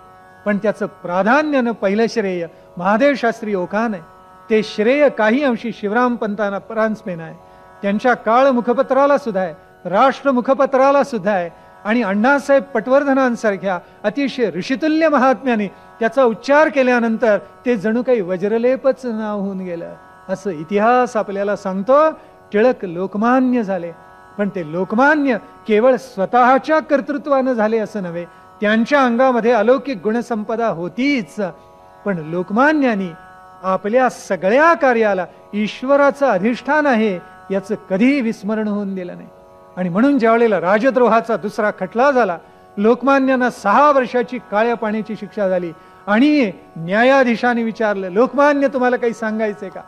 पण त्याचं प्राधान्यानं पहिलं श्रेय महादेव शास्त्री ओकान आहे. ते श्रेय काही अंशी शिवरामपंतांना परांजपेनं आहे, त्यांच्या काळ मुखपत्राला सुद्धा आहे, राष्ट्र मुखपत्राला सुद्धा आहे. आणि अण्णासाहेब पटवर्धनांसारख्या अतिशय ऋषितुल्य महात्म्याने त्याचा उच्चार केल्यानंतर ते जणू काही वज्रलेपच नाव होऊन गेलं, असं इतिहास आपल्याला सांगतो. टिळक लोकमान्य झाले, पण ते लोकमान्य केवळ स्वतःच्या कर्तृत्वानं झाले असं नव्हे, त्यांच्या अंगामध्ये अलौकिक गुणसंपदा होतीच. पण लोकमान्यांनी आपल्या सगळ्या कार्याला ईश्वराचं अधिष्ठान आहे याचं कधीही विस्मरण होऊन दिलं नाही. आणि म्हणून ज्यावेळेला राजद्रोहाचा दुसरा खटला झाला, लोकमान्यांना 6 वर्षाची काळ्या पाण्याची शिक्षा झाली आणि न्यायाधीशाने विचारलं, लोकमान्य तुम्हाला काही सांगायचंय का?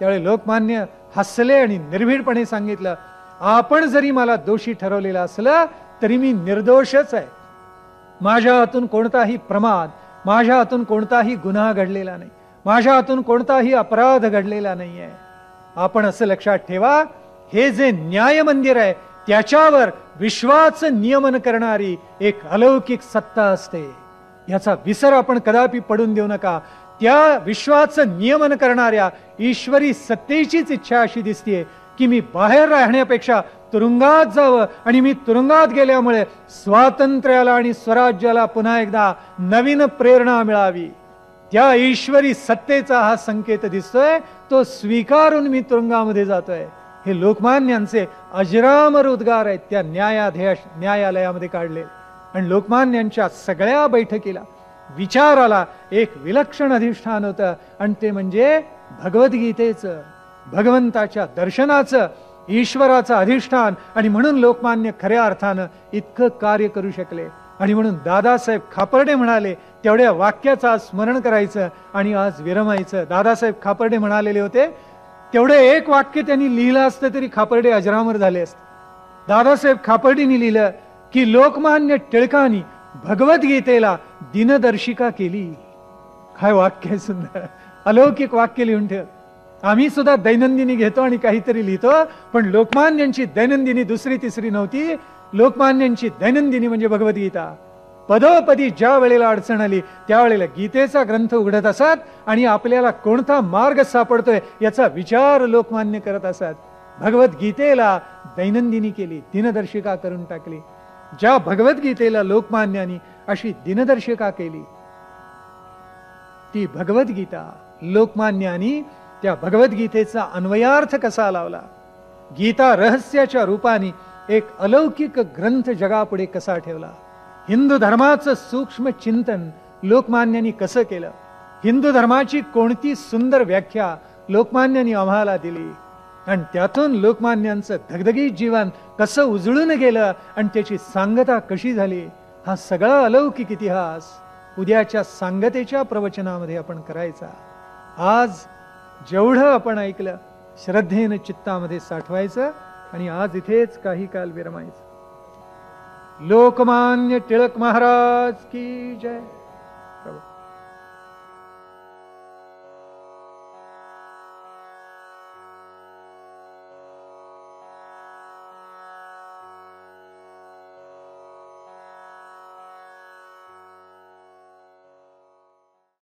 त्यावेळी लोकमान्य हसले आणि निर्भीडपणे सांगितलं, आपण जरी मला दोषी ठरवलेलं असलं तरी मी निर्दोषच आहे. माझ्या हातून कोणताही प्रमाद, माझ्या हातून कोणताही गुन्हा घडलेला नाही, माझ्या हातून कोणताही अपराध घडलेला नाहीये. आपण असं लक्षात ठेवा, हे जे न्याय मंदिर आहे त्याच्यावर विश्वाचं नियमन करणारी एक अलौकिक सत्ता असते, याचा विसर आपण कदापि पडून देऊ नका. त्या विश्वाचं नियमन करणाऱ्या ईश्वरी सत्तेचीच इच्छा अशी दिसतेय की मी बाहेर राहण्यापेक्षा तुरुंगात जावं आणि मी तुरुंगात गेल्यामुळे स्वातंत्र्याला आणि स्वराज्याला पुन्हा एकदा नवीन प्रेरणा मिळावी. त्या ईश्वरी सत्तेचा हा संकेत दिसतोय, तो स्वीकारून मी तुरुंगामध्ये जातोय. हे लोकमान्यांचे अजरामर उद्गार आहेत त्या न्यायालयामध्ये काढले. आणि लोकमान्यांच्या सगळ्या बैठकीला विचाराला एक विलक्षण अधिष्ठान होतं आणि ते म्हणजे भगवद्गीतेचं, भगवंताच्या दर्शनाचं, ईश्वराचं अधिष्ठान. आणि म्हणून लोकमान्य खऱ्या अर्थानं इतकं कार्य करू शकले. आणि म्हणून दादासाहेब खापर्डे म्हणाले, तेवढ्या वाक्याचं आज स्मरण करायचं आणि आज विरमायचं. दादासाहेब खापर्डे म्हणालेले होते, तेवढं एक वाक्य त्यांनी लिहिलं असतं तरी खापर्डे अजरामर झाले असते. दादासाहेब खापर्डेंनी लिहिलं की लोकमान्य टिळकांनी भगवद्गीतेला दिनदर्शिका केली. काय वाक्य आहे सुंदर, अलौकिक वाक्य लिहून ठेव. आम्ही सुद्धा दैनंदिनी घेतो आणि काहीतरी लिहितो, पण लोकमान्यांची दैनंदिनी दुसरी तिसरी नव्हती. लोकमान्यांची दैनंदिनी म्हणजे भगवद्गीता. पदोपदी ज्या वेळेला अडचण आली त्यावेळेला गीतेचा ग्रंथ उघडत असत आणि आपल्याला कोणता मार्ग सापडतोय याचा विचार लोकमान्य करत असत. भगवद्गीतेला दैनंदिनी केली, दिनदर्शिका करून टाकली. ज्या भगवद्गीतेला लोकमान्यांनी अशी दिनदर्शिका केली ती भगवद्गीता, लोकमान्यांनी त्या भगवद्गीतेचा अन्वयार्थ कसा लावला, गीता रहस्याच्या रूपाने एक अलौकिक ग्रंथ जगापुढे कसा ठेवला, हिंदू धर्माचं सूक्ष्म चिंतन लोकमान्यांनी कसं केलं, हिंदू धर्माची कोणती सुंदर व्याख्या लोकमान्यांनी आम्हाला दिली, आणि त्यातून लोकमान्यांचं धगधगीत जीवन कसं उजळून गेलं आणि त्याची सांगता कशी झाली, हा सगळा अलौकिक इतिहास उद्याच्या सांगतेच्या प्रवचनामध्ये आपण करायचा. आज जेवढं आपण ऐकलं श्रद्धेनं चित्तामध्ये साठवायचं आणि आज इथेच काही काल विरमायचं. लोकमान्य टिळक महाराज की जय. प्रभू.